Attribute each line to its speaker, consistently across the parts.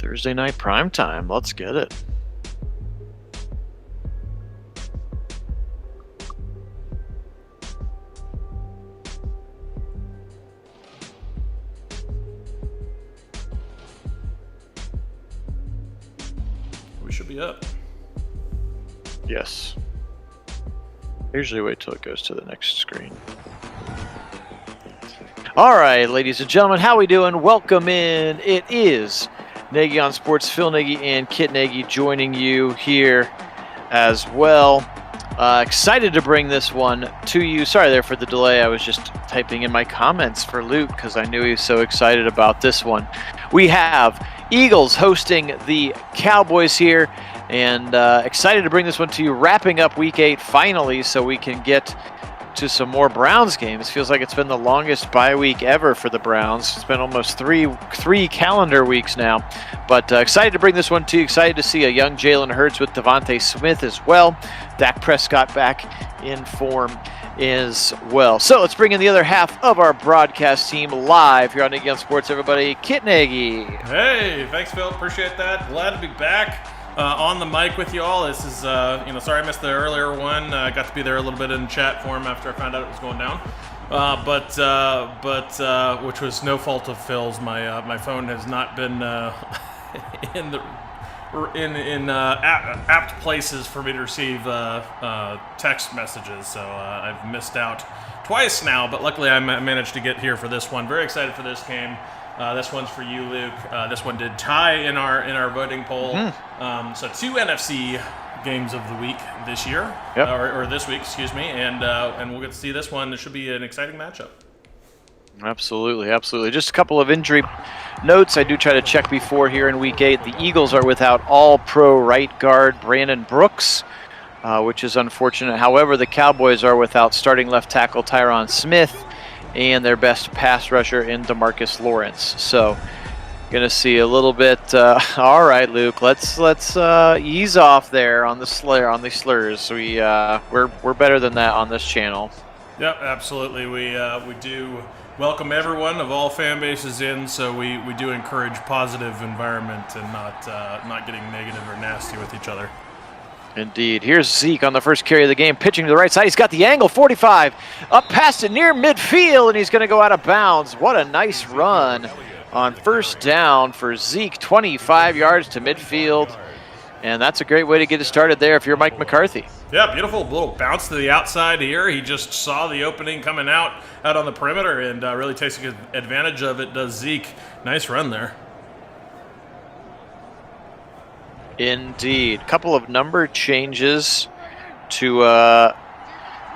Speaker 1: Thursday night primetime. Let's get it.
Speaker 2: We should be up.
Speaker 1: Yes. I usually wait till it goes to the next screen. All right, ladies and gentlemen, how we doing? Welcome in. It is Nagy on Sports, Phil Nagy and Kit Nagy joining you here as well. Excited to bring this one to you. Sorry there for the delay. I was just typing in my comments for Luke because I knew he was so excited about this one. We have Eagles hosting the Cowboys here, and excited to bring this one to you. Wrapping up Week 8 finally, so we can get to some more Browns games. Feels like it's been the longest bye week ever for the Browns. It's been almost three calendar weeks now, but excited to bring this one to you. Excited to see a young Jalen Hurts with Devontae Smith as well. Dak Prescott back in form as well. So let's bring in the other half of our broadcast team live here on Nagy on Sports. Everybody, Kit Nagy.
Speaker 2: Hey, thanks, Phil. Appreciate that. Glad to be back. On the mic with you all. This is, sorry I missed the earlier one. Got to be there a little bit in chat form after I found out it was going down. But which was no fault of Phil's. My phone has not been in apt places for me to receive text messages. So I've missed out twice now. But luckily I managed to get here for this one. Very excited for this game. This one's for you, Luke. This one did tie in our voting poll. So 2 NFC games of the week this year,
Speaker 1: yep.
Speaker 2: or this week, excuse me, and we'll get to see this one. This should be an exciting matchup.
Speaker 1: Absolutely, absolutely. Just a couple of injury notes. I do try to check before here in Week 8. The Eagles are without all-pro right guard Brandon Brooks, which is unfortunate. However, the Cowboys are without starting left tackle Tyron Smith and their best pass rusher in DeMarcus Lawrence. So, gonna see a little bit. All right, Luke. Let's ease off there on the slurs. We're better than that on this channel.
Speaker 2: Yep, absolutely. We do welcome everyone of all fan bases in. So we do encourage positive environment and not getting negative or nasty with each other.
Speaker 1: Indeed. Here's Zeke on the first carry of the game, pitching to the right side. He's got the angle, 45, up past it near midfield, and he's going to go out of bounds. What a nice run on first down for Zeke, 25 yards to midfield. And that's a great way to get it started there if you're Mike McCarthy.
Speaker 2: Yeah, beautiful little bounce to the outside here. He just saw the opening coming out on the perimeter and really takes advantage of it, does Zeke. Nice run there.
Speaker 1: Indeed. Couple of number changes to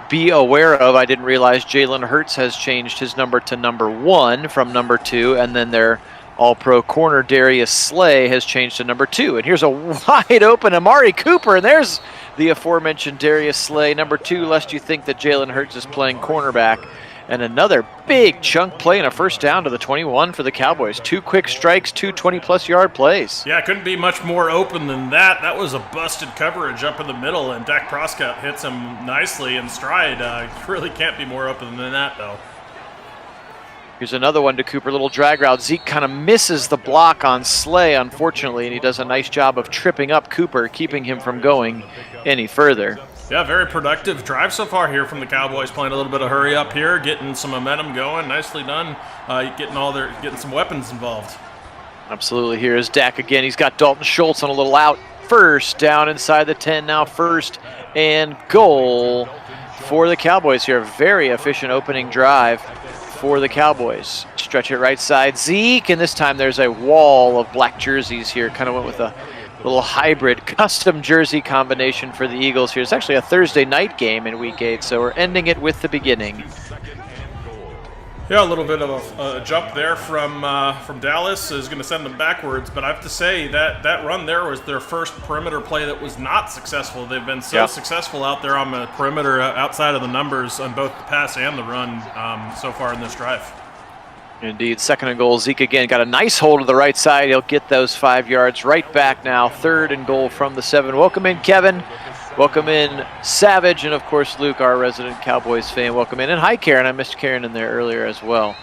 Speaker 1: be aware of. I didn't realize Jalen Hurts has changed his number to number 1 from number 2, and then their all-pro corner Darius Slay has changed to number 2. And here's a wide open Amari Cooper, and there's the aforementioned Darius Slay, number 2, lest you think that Jalen Hurts is playing cornerback. And another big chunk play and a first down to the 21 for the Cowboys. 2 quick strikes, 2 20-plus yard plays.
Speaker 2: Yeah, couldn't be much more open than that. That was a busted coverage up in the middle, and Dak Prescott hits him nicely in stride. Really can't be more open than that, though.
Speaker 1: Here's another one to Cooper, little drag route. Zeke kind of misses the block on Slay, unfortunately, and he does a nice job of tripping up Cooper, keeping him from going any further.
Speaker 2: Yeah, very productive drive so far here from the Cowboys, playing a little bit of hurry up here, getting some momentum going. Nicely done, getting some weapons involved.
Speaker 1: Absolutely. Here is Dak again. He's got Dalton Schultz on a little out. First down inside the 10 now, first and goal for the Cowboys here. Very efficient opening drive for the Cowboys. Stretch it right side, Zeke, and this time there's a wall of black jerseys here. Kind of went with a little hybrid custom jersey combination for the Eagles here. It's actually a Thursday night game in Week 8, so we're ending it with the beginning.
Speaker 2: Yeah, a little bit of a jump there from Dallas is going to send them backwards, but I have to say that run there was their first perimeter play that was not successful. They've been so successful out there on the perimeter outside of the numbers on both the pass and the run so far in this drive.
Speaker 1: Indeed, second and goal. Zeke again got a nice hold of the right side. He'll get those 5 yards right back now. Third and goal from the 7. Welcome in, Kevin. Welcome in, Savage, and of course Luke, our resident Cowboys fan. Welcome in, and hi, Karen. I missed Karen in there earlier as well.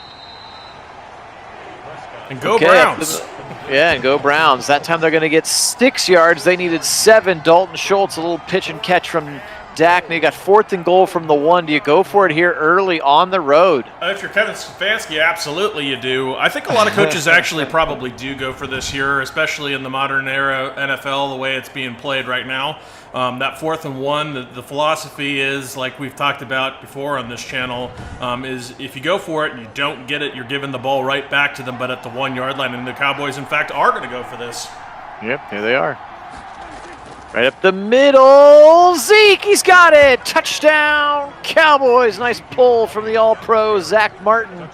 Speaker 2: And go Browns.
Speaker 1: Yeah, and go Browns. That time they're going to get 6 yards. Yeah, and go Browns. That time they're going to get 6 yards. They needed 7. Dalton Schultz, a little pitch and catch from Dak. Now you got 4th and goal from the 1. Do you go for it here early on the road?
Speaker 2: If you're Kevin Stefanski, absolutely you do. I think a lot of coaches actually probably do go for this here, especially in the modern era NFL, the way it's being played right now. That 4th and 1, the philosophy is, like we've talked about before on this channel, is if you go for it and you don't get it, you're giving the ball right back to them, but at the 1-yard line. And the Cowboys, in fact, are going to go for this.
Speaker 1: Yep, here they are. Right up the middle. Zeke, he's got it. Touchdown, Cowboys. Nice pull from the All-Pro, Zach Martin.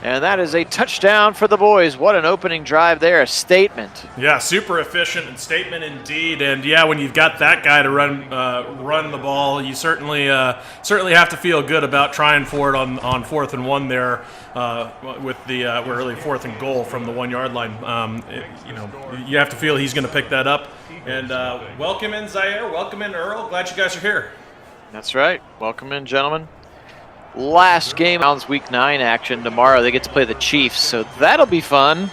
Speaker 1: And that is a touchdown for the boys. What an opening drive there, a statement.
Speaker 2: Yeah, super efficient and statement indeed. And yeah, when you've got that guy to run the ball, you certainly have to feel good about trying for it on 4th and 1 there with the really 4th and goal from the 1-yard line. You have to feel he's going to pick that up. And welcome in, Zaire. Welcome in, Earl. Glad you guys are here.
Speaker 1: That's right. Welcome in, gentlemen. Last game, Browns Week 9 action tomorrow. They get to play the Chiefs, so that'll be fun.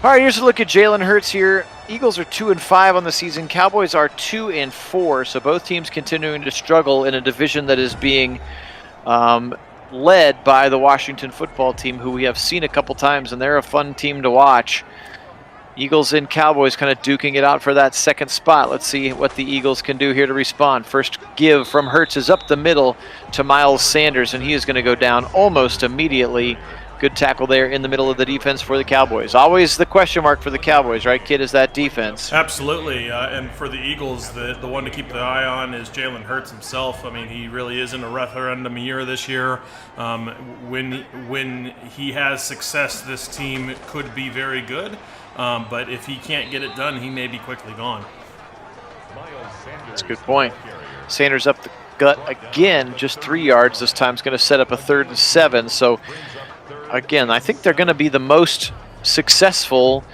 Speaker 1: All right, here's a look at Jalen Hurts here. Eagles are 2-5 on the season. Cowboys are 2-4, so both teams continuing to struggle in a division that is being led by the Washington football team, who we have seen a couple times, and they're a fun team to watch. Eagles and Cowboys kind of duking it out for that second spot. Let's see what the Eagles can do here to respond. First give from Hurts is up the middle to Miles Sanders, and he is going to go down almost immediately. Good tackle there in the middle of the defense for the Cowboys. Always the question mark for the Cowboys, right, Kid, is that defense.
Speaker 2: Absolutely, and for the Eagles, the one to keep the eye on is Jalen Hurts himself. I mean, he really is in a referendum year this year. When he has success, this team could be very good. But if he can't get it done, he may be quickly gone.
Speaker 1: That's a good point. Sanders up the gut again, just 3 yards. This time is going to set up a 3rd and 7. So, again, I think they're going to be the most successful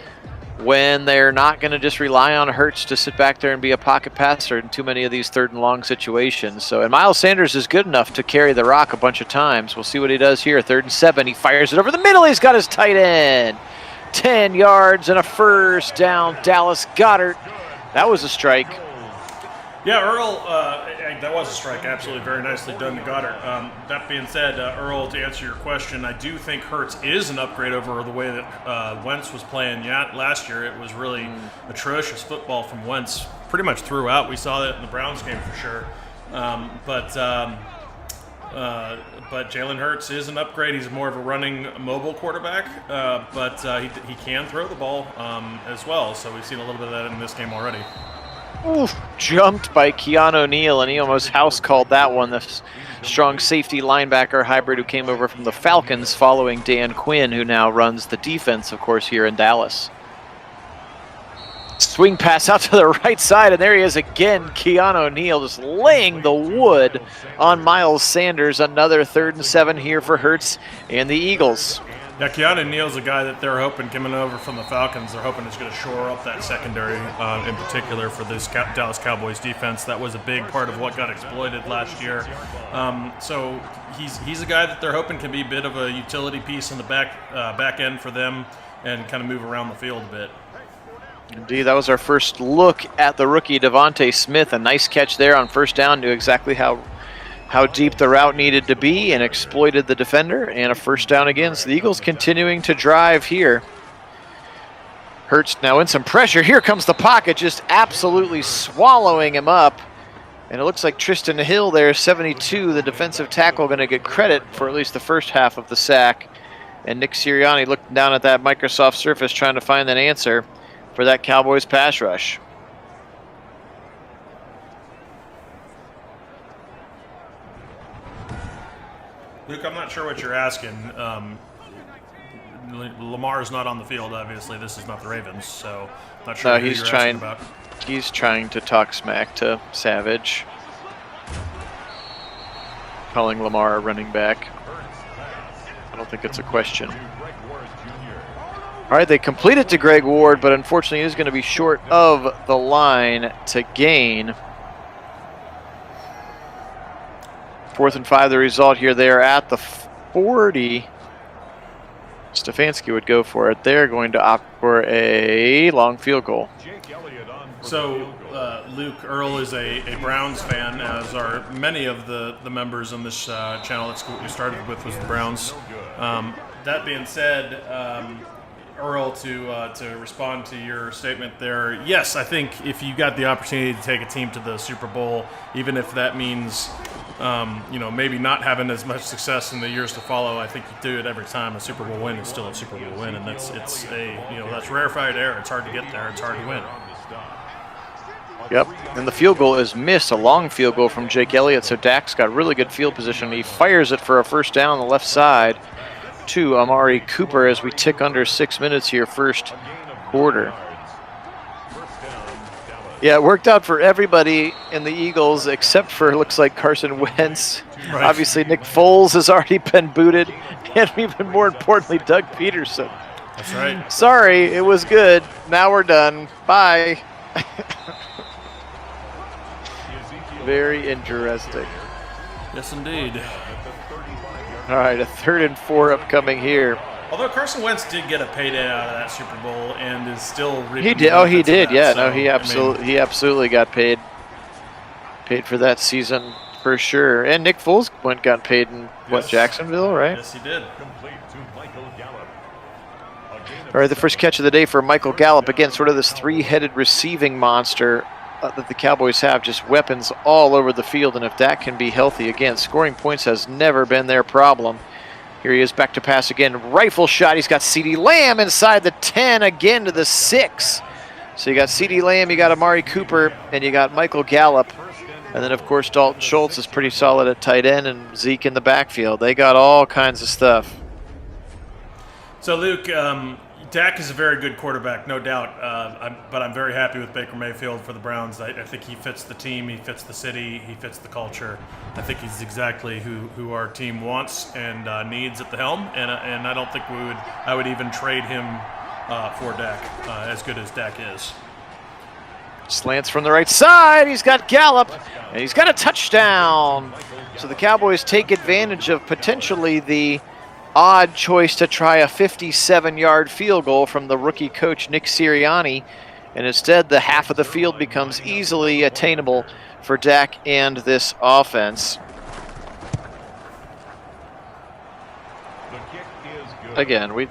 Speaker 1: when they're not going to just rely on Hurts to sit back there and be a pocket passer in too many of these 3rd and long situations. So, and Miles Sanders is good enough to carry the rock a bunch of times. We'll see what he does here. 3rd and 7. He fires it over the middle. He's got his tight end. 10 yards and a first down. Dallas Goedert. That was a strike.
Speaker 2: Yeah, Earl, that was a strike. Absolutely, very nicely done to Goddard. That being said, Earl, to answer your question, I do think Hurts is an upgrade over the way that Wentz was playing last year. It was really atrocious football from Wentz pretty much throughout. We saw that in the Browns game for sure. But Jalen Hurts is an upgrade. He's more of a running, mobile quarterback, but he can throw the ball as well. So we've seen a little bit of that in this game already.
Speaker 1: Oof, jumped by Keanu Neal, and he almost house called that one. The strong safety linebacker hybrid who came over from the Falcons following Dan Quinn, who now runs the defense, of course, here in Dallas. Swing pass out to the right side, and there he is again. Keanu Neal just laying the wood on Miles Sanders. Another 3rd and 7 here for Hurts and the Eagles.
Speaker 2: Yeah, Keanu Neal's a guy that they're hoping, coming over from the Falcons, they're hoping is going to shore up that secondary in particular for this Dallas Cowboys defense. That was a big part of what got exploited last year. So he's a guy that they're hoping can be a bit of a utility piece in the back end for them and kind of move around the field a bit.
Speaker 1: Indeed, that was our first look at the rookie Devontae Smith. A nice catch there on first down, knew exactly how deep the route needed to be and exploited the defender, and a first down again. So the Eagles continuing to drive here. Hurts now in some pressure. Here comes the pocket, just absolutely swallowing him up. And it looks like Tristan Hill there, 72, the defensive tackle, going to get credit for at least the first half of the sack. And Nick Sirianni looking down at that Microsoft Surface trying to find an answer for that Cowboys pass rush.
Speaker 2: Luke, I'm not sure what you're asking. Lamar's not on the field, obviously. This is not the Ravens, so not sure what you're asking about.
Speaker 1: He's trying to talk smack to Savage, calling Lamar a running back. I don't think it's a question. All right, they complete it to Greg Ward, but unfortunately he's going to be short of the line to gain. 4th and 5, the result here. They are at the 40. Stefanski would go for it. They're going to opt for a long field goal.
Speaker 2: So, Luke, Earl is a Browns fan, as are many of the members on this channel. That's what we started with, was the Browns. That being said, Earl, to respond to your statement there, yes, I think if you got the opportunity to take a team to the Super Bowl, even if that means maybe not having as much success in the years to follow, I think you do it every time. A Super Bowl win is still a Super Bowl win, and that's rarefied air. It's hard to get there. It's hard to win.
Speaker 1: Yep, and the field goal is missed, a long field goal from Jake Elliott, so Dak's got really good field position. He fires it for a first down on the left side to Amari Cooper as we tick under 6 minutes here, first quarter. Yeah, it worked out for everybody in the Eagles except for, looks like, Carson Wentz. Right. Obviously, Nick Foles has already been booted, and even more importantly, Doug Peterson.
Speaker 2: That's right.
Speaker 1: Sorry, it was good. Now we're done. Bye. Very interesting.
Speaker 2: Yes, indeed.
Speaker 1: All right, a 3rd and 4 upcoming here.
Speaker 2: Although Carson Wentz did get a payday out of that Super Bowl and is still reaping
Speaker 1: he did. Oh, he did.
Speaker 2: That,
Speaker 1: yeah,
Speaker 2: so,
Speaker 1: no, he absolutely got paid for that season for sure. And Nick Foles got paid in Jacksonville, right?
Speaker 2: Yes, he did.
Speaker 1: All right, the first catch of the day for Michael Gallup. Again, sort of this 3-headed receiving monster that the Cowboys have, just weapons all over the field. And if Dak can be healthy, again, scoring points has never been their problem. Here he is back to pass again. Rifle shot. He's got CeeDee Lamb inside the 10 again to the 6. So you got CeeDee Lamb, you got Amari Cooper, and you got Michael Gallup. And then, of course, Dalton Schultz is pretty solid at tight end, and Zeke in the backfield. They got all kinds of stuff.
Speaker 2: So, Luke, Dak is a very good quarterback, no doubt. But I'm very happy with Baker Mayfield for the Browns. I think he fits the team, he fits the city, he fits the culture. I think he's exactly who our team wants and needs at the helm. And I don't think I would even trade him for Dak, as good as Dak is.
Speaker 1: Slants from the right side. He's got Gallup, and he's got a touchdown. So the Cowboys take advantage of potentially the odd choice to try a 57-yard field goal from the rookie coach Nick Sirianni, and instead the half of the field becomes easily attainable for Dak and this offense. Again,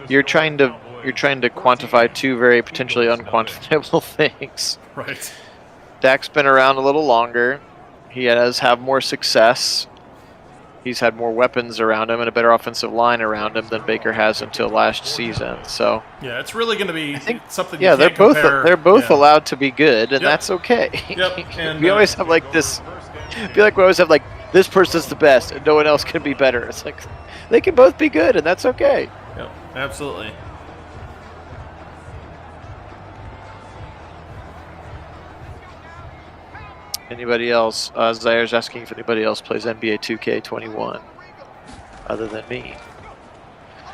Speaker 1: you're trying to quantify two very potentially unquantifiable things.
Speaker 2: Right.
Speaker 1: Dak's been around a little longer. He does have more success. He's had more weapons around him and a better offensive line around him than Baker has until last season. So
Speaker 2: yeah, it's really going to be something.
Speaker 1: Yeah,
Speaker 2: they're
Speaker 1: both allowed to be good, and that's okay.
Speaker 2: Yep. And
Speaker 1: we always have like this. I feel like we always have like this person's the best, and no one else can be better. It's like they can both be good, and that's okay.
Speaker 2: Yep, absolutely.
Speaker 1: Anybody else? Zaire's asking if anybody else plays NBA 2K21 other than me.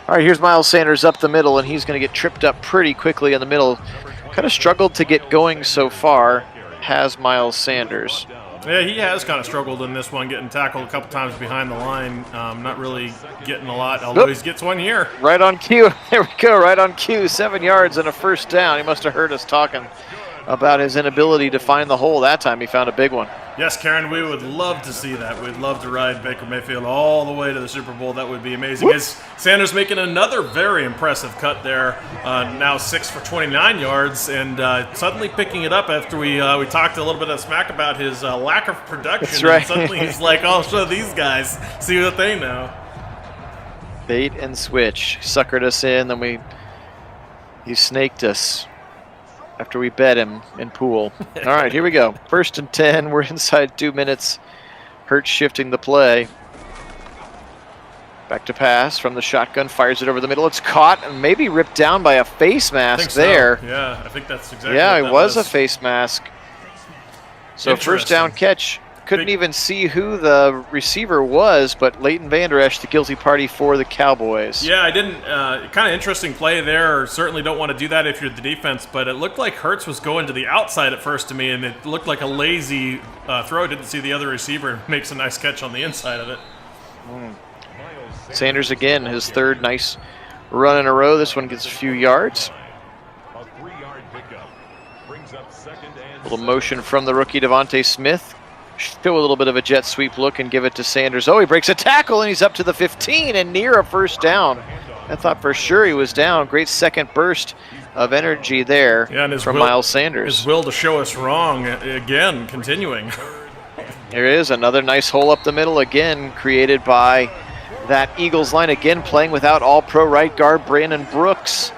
Speaker 1: All right, here's Miles Sanders up the middle, and he's going to get tripped up pretty quickly in the middle. Kind of struggled to get going so far, has Miles Sanders.
Speaker 2: Yeah, he has kind of struggled in this one, getting tackled a couple times behind the line. Not really getting a lot, although he gets one here.
Speaker 1: Right on cue. There we go, right on cue. 7 yards and a first down. He must have heard us talking about his inability to find the hole. That time he found a big one.
Speaker 2: Yes, Karen, we would love to see that. We'd love to ride Baker Mayfield all the way to the Super Bowl. That would be amazing. Is Sanders making another very impressive cut there, now 6 for 29 yards, and suddenly picking it up after we talked a little bit of smack about his lack of production.
Speaker 1: That's right.
Speaker 2: And suddenly he's like, I'll show these guys, see what they know.
Speaker 1: Bait and switch. Suckered us in, then he snaked us after we bet him in pool. All right, here we go. 1st and 10. We're inside 2 minutes. Hurts shifting the play. Back to pass from the shotgun. Fires it over the middle. It's caught and maybe ripped down by a face mask there.
Speaker 2: So. Yeah, I think that's exactly
Speaker 1: what
Speaker 2: that
Speaker 1: it was a face mask. So first down catch. Couldn't even see who the receiver was, but Leighton Vander Esch, the guilty party for the Cowboys.
Speaker 2: Yeah, I didn't. Kind of interesting play there. Certainly don't want to do that if you're the defense, but it looked like Hurts was going to the outside at first to me, and it looked like a lazy throw. Didn't see the other receiver. Makes a nice catch on the inside of it.
Speaker 1: Sanders again, his third nice run in a row. This one gets a few yards. A little motion from the rookie Devontae Smith. Show a little bit of a jet sweep look and give it to Sanders. Oh, he breaks a tackle and he's up to the 15 and near a first down. I thought for sure he was down. Great second burst of energy there from Miles Sanders.
Speaker 2: His will to show us wrong again, continuing.
Speaker 1: There is another nice hole up the middle again, created by that Eagles line again, playing without all-pro right guard Brandon Brooks.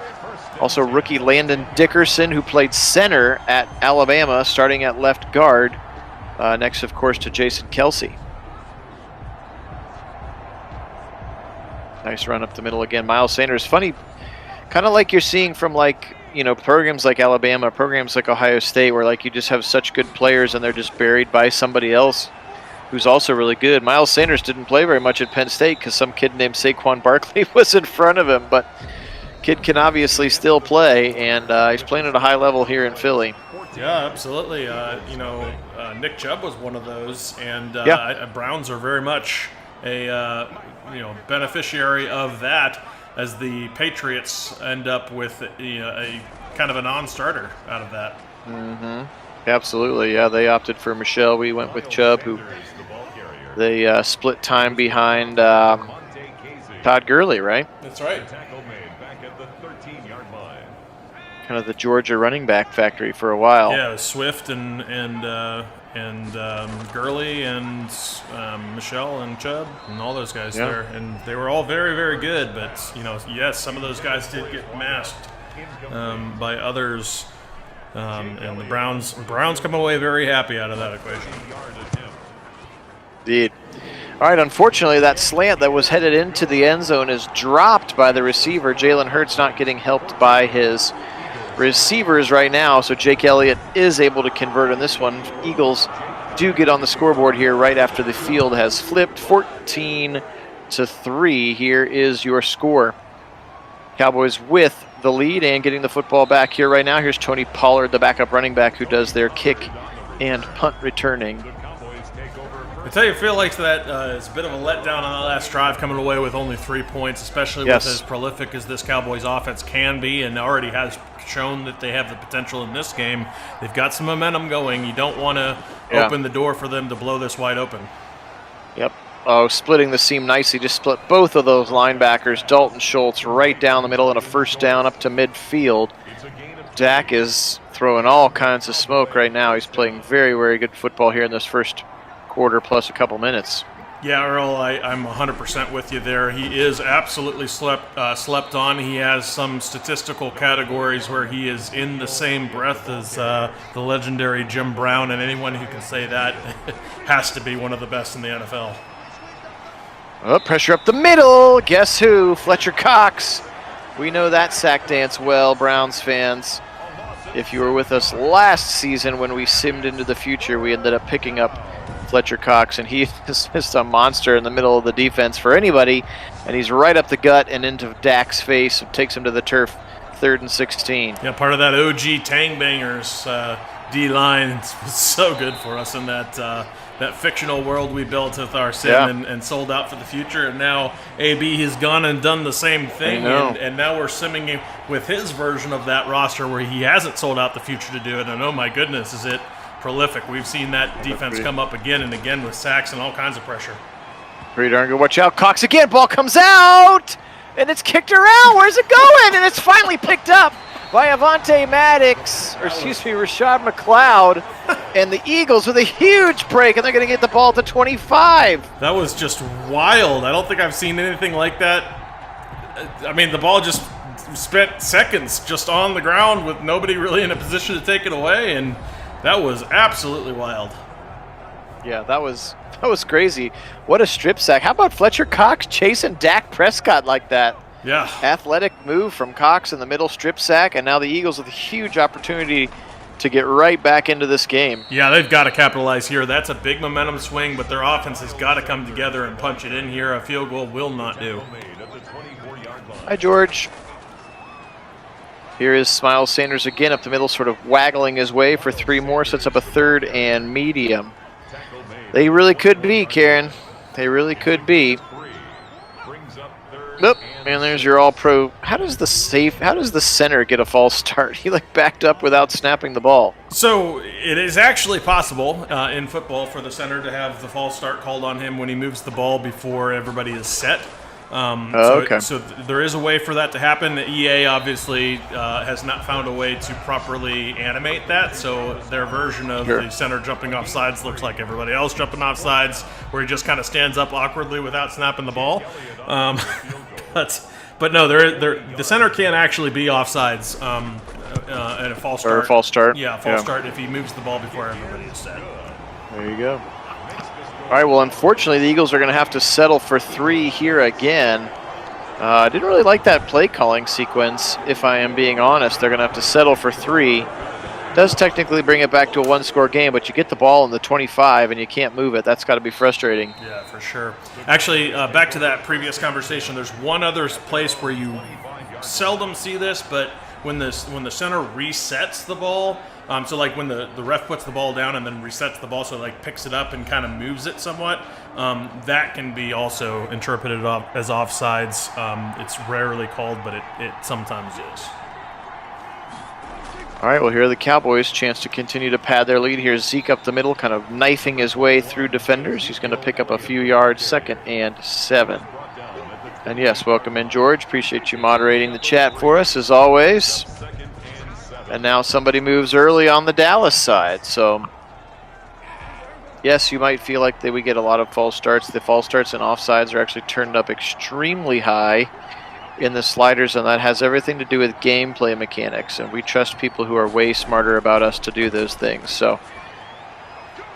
Speaker 1: Also rookie Landon Dickerson, who played center at Alabama, starting at left guard. Next, of course, to Jason Kelsey. Nice run up the middle again. Miles Sanders, funny, kind of like you're seeing from programs like Alabama, programs like Ohio State, where you just have such good players and they're just buried by somebody else who's also really good. Miles Sanders didn't play very much at Penn State because some kid named Saquon Barkley was in front of him, but kid can obviously still play, and he's playing at a high level here in Philly.
Speaker 2: Yeah, absolutely. Nick Chubb was one of those, and Browns are very much a beneficiary of that, as the Patriots end up with a kind of a non-starter out of that.
Speaker 1: Mm-hmm. Absolutely, yeah. They opted for Michelle. We went with Chubb, who they split time behind Todd Gurley, right?
Speaker 2: That's right.
Speaker 1: Kind of the Georgia running back factory for a while.
Speaker 2: Yeah, it was Swift and Gurley and Michelle and Chubb and all those guys there, and they were all very, very good. But yes, some of those guys did get masked by others, and the Browns come away very happy out of that equation.
Speaker 1: Indeed. All right, unfortunately, that slant that was headed into the end zone is dropped by the receiver. Jalen Hurts not getting helped by his receivers right now, so Jake Elliott is able to convert on this one. Eagles do get on the scoreboard here right after the field has flipped. 14-3. Here is your score. Cowboys with the lead and getting the football back here right now. Here's Tony Pollard, the backup running back, who does their kick and punt returning.
Speaker 2: I tell you, I feel like that is a bit of a letdown on the last drive, coming away with only 3 points, especially with as prolific as this Cowboys offense can be, and already has shown that they have the potential in this game. They've got some momentum going. You don't want to open the door for them to blow this wide open.
Speaker 1: Yep. Oh, splitting the seam nicely. Just split both of those linebackers. Dalton Schultz right down the middle and a first down up to midfield. Dak is throwing all kinds of smoke right now. He's playing very, very good football here in this first quarter plus a couple minutes.
Speaker 2: Yeah, Earl, I'm 100% with you there. He is absolutely slept on. He has some statistical categories where he is in the same breath as the legendary Jim Brown, and anyone who can say that has to be one of the best in the NFL.
Speaker 1: Oh, pressure up the middle. Guess who? Fletcher Cox. We know that sack dance well, Browns fans. If you were with us last season when we simmed into the future, we ended up picking up Fletcher Cox, and he is just a monster in the middle of the defense for anybody, and he's right up the gut and into Dak's face and takes him to the turf. 3rd and 16.
Speaker 2: Yeah, part of that OG Tang Bangers D-line was so good for us in that fictional world we built with our sim and sold out for the future, and now AB has gone and done the same thing, and now we're simming with his version of that roster where he hasn't sold out the future to do it, and oh my goodness, is it prolific. We've seen that defense come up again and again with sacks and all kinds of pressure.
Speaker 1: Pretty darn good. Watch out, Cox again. Ball comes out, and it's kicked around. Where's it going? And it's finally picked up by Rashad McLeod, and the Eagles with a huge break, and they're going to get the ball to 25.
Speaker 2: That was just wild. I don't think I've seen anything like that. I mean, the ball just spent seconds just on the ground with nobody really in a position to take it away, and that was absolutely wild.
Speaker 1: Yeah, that was crazy. What a strip sack. How about Fletcher Cox chasing Dak Prescott like that?
Speaker 2: Yeah.
Speaker 1: Athletic move from Cox in the middle, strip sack, and now the Eagles with a huge opportunity to get right back into this game.
Speaker 2: Yeah, they've got to capitalize here. That's a big momentum swing, but their offense has got to come together and punch it in here. A field goal will not do.
Speaker 1: Hi, George. Here is Miles Sanders again up the middle, sort of waggling his way for 3 more. Sets up a 3rd and medium. They really could be, Karen. They really could be. Nope. And there's your all-pro. How does the center get a false start? He backed up without snapping the ball.
Speaker 2: So it is actually possible in football for the center to have the false start called on him when he moves the ball before everybody is set.
Speaker 1: Okay.
Speaker 2: So there is a way for that to happen. The EA obviously has not found a way to properly animate that, so their version of the center jumping off sides looks like everybody else jumping off sides, where he just kind of stands up awkwardly without snapping the ball. But no, the center can actually be offsides at a false start.
Speaker 1: Or a false start.
Speaker 2: Yeah, false start if he moves the ball before everybody is set.
Speaker 1: There you go. All right, well, unfortunately, the Eagles are going to have to settle for 3 here again. I didn't really like that play calling sequence, if I am being honest. They're going to have to settle for 3. Does technically bring it back to a 1-score game, but you get the ball in the 25 and you can't move it. That's got to be frustrating.
Speaker 2: Yeah, for sure. Actually, back to that previous conversation, there's one other place where you seldom see this, but when the center resets the ball, so like when the ref puts the ball down and then resets the ball, so it picks it up and kind of moves it somewhat, that can be also interpreted as offsides. It's rarely called, but it sometimes is.
Speaker 1: All right, well, here are the Cowboys' chance to continue to pad their lead. Here's Zeke up the middle, kind of knifing his way through defenders. He's going to pick up a few yards, 2nd and 7. And yes, welcome in, George. Appreciate you moderating the chat for us, as always. And now somebody moves early on the Dallas side. So, yes, you might feel like we get a lot of false starts. The false starts and offsides are actually turned up extremely high in the sliders, and that has everything to do with gameplay mechanics. And we trust people who are way smarter about us to do those things. So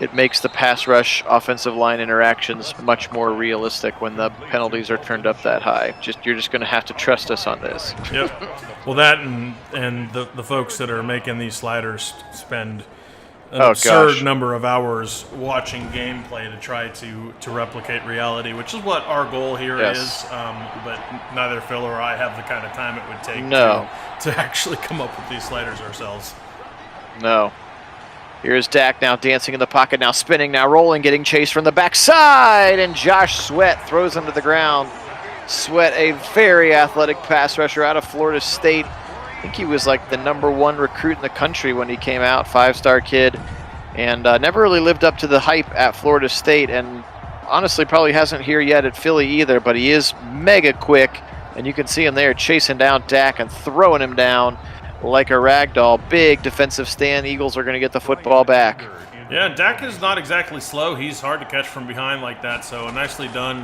Speaker 1: it makes the pass rush offensive line interactions much more realistic when the penalties are turned up that high. You're just going to have to trust us on this.
Speaker 2: Yep. Well, that and the folks that are making these sliders spend an absurd number of hours watching gameplay to try to replicate reality, which is what our goal here is. But neither Phil or I have the kind of time it would take to actually come up with these sliders ourselves.
Speaker 1: No. Here's Dak now dancing in the pocket, now spinning, now rolling, getting chased from the backside, and Josh Sweat throws him to the ground. Sweat, a very athletic pass rusher out of Florida State. I think he was the #1 recruit in the country when he came out, 5-star kid, and never really lived up to the hype at Florida State, and honestly probably hasn't here yet at Philly either, but he is mega quick, and you can see him there chasing down Dak and throwing him down like a rag doll. Big defensive stand. Eagles are going to get the football back.
Speaker 2: Yeah, Dak is not exactly slow. He's hard to catch from behind like that, so nicely done.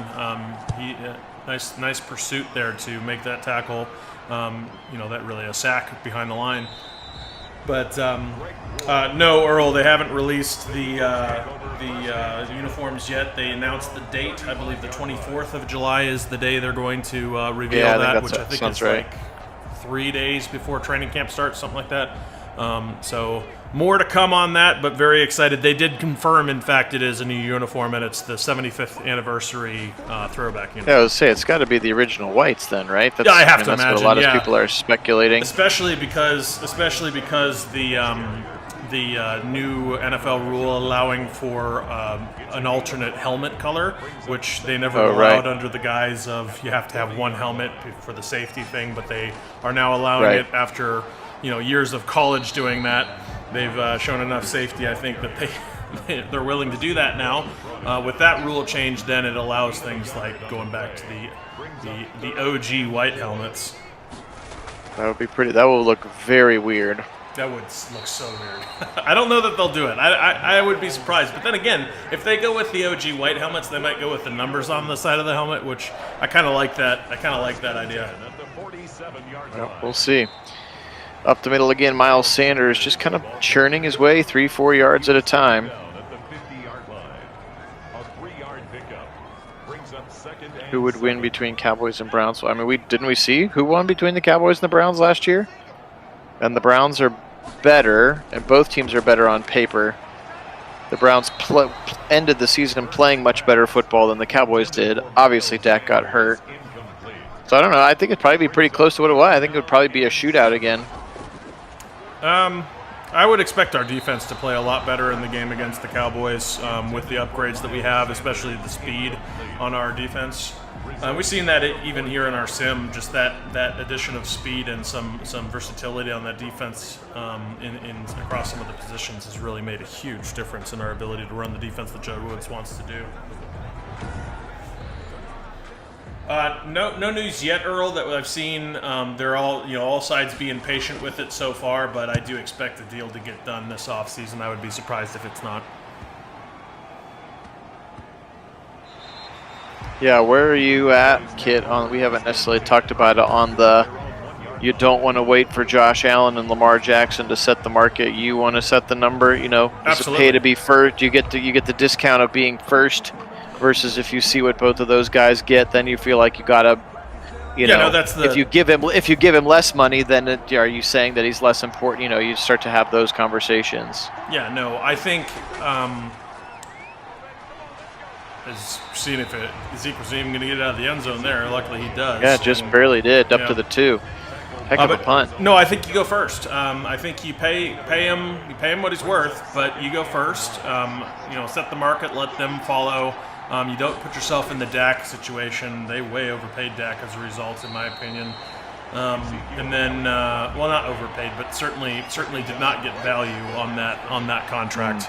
Speaker 2: Nice pursuit there to make that tackle. That really a sack behind the line. But no, Earl, they haven't released the uniforms yet. They announced the date. I believe the 24th of July is the day they're going to reveal that, which I think is right. 3 days before training camp starts, something like that. So more to come on that, but very excited. They did confirm, in fact, it is a new uniform, and it's the 75th anniversary throwback uniform. Yeah,
Speaker 1: I would say it's got to be the original whites then, right?
Speaker 2: I have to imagine.
Speaker 1: That's what a lot of people are speculating.
Speaker 2: Especially because the new NFL rule allowing for an alternate helmet color, which they never allowed under the guise of you have to have one helmet for the safety thing, but they are now allowing it after years of college doing that. They've shown enough safety, I think, that they're willing to do that now. With that rule change, then it allows things like going back to the OG white helmets.
Speaker 1: That would be pretty. That will look very weird.
Speaker 2: That would look so weird. I don't know that they'll do it. I would be surprised. But then again, if they go with the OG white helmets, they might go with the numbers on the side of the helmet, which I kind of like that. I kind of like that idea.
Speaker 1: Well, we'll see. Up the middle again, Miles Sanders just kind of churning his way 3-4 yards at a time. Who would win between Cowboys and Browns? I mean, didn't we see who won between the Cowboys and the Browns last year? And the Browns are better, and both teams are better on paper. The Browns ended the season playing much better football than the Cowboys did. Obviously, Dak got hurt. So I don't know. I think it'd probably be pretty close to what it was. I think it would probably be a shootout again.
Speaker 2: I would expect our defense to play a lot better in the game against the Cowboys with the upgrades that we have, especially the speed on our defense. We've seen that even here in our sim, just that addition of speed and some versatility on that defense in across some of the positions has really made a huge difference in our ability to run the defense that Joe Woods wants to do. No news yet, Earl, that I've seen. They're all sides being patient with it so far, but I do expect the deal to get done this offseason. I would be surprised if it's not.
Speaker 1: Yeah, where are you at, Kit? We haven't necessarily talked about it on the. You don't want to wait for Josh Allen and Lamar Jackson to set the market. You want to set the number. Does
Speaker 2: Absolutely.
Speaker 1: it pay to be first? You get the discount of being first, versus if you see what both of those guys get, then you feel like you gotta.
Speaker 2: That's the.
Speaker 1: If you give him less money, then are you saying that he's less important? You start to have those conversations.
Speaker 2: Yeah, no, I think. Seeing if Zeke was even going to get it out of the end zone there. Luckily, he does.
Speaker 1: Yeah, just barely did, up to the 2. Heck of a punt.
Speaker 2: No, I think you go first. I think you pay him what he's worth, but you go first. Set the market, let them follow. You don't put yourself in the Dak situation. They way overpaid Dak as a result, in my opinion. And then, not overpaid, but certainly did not get value on that contract.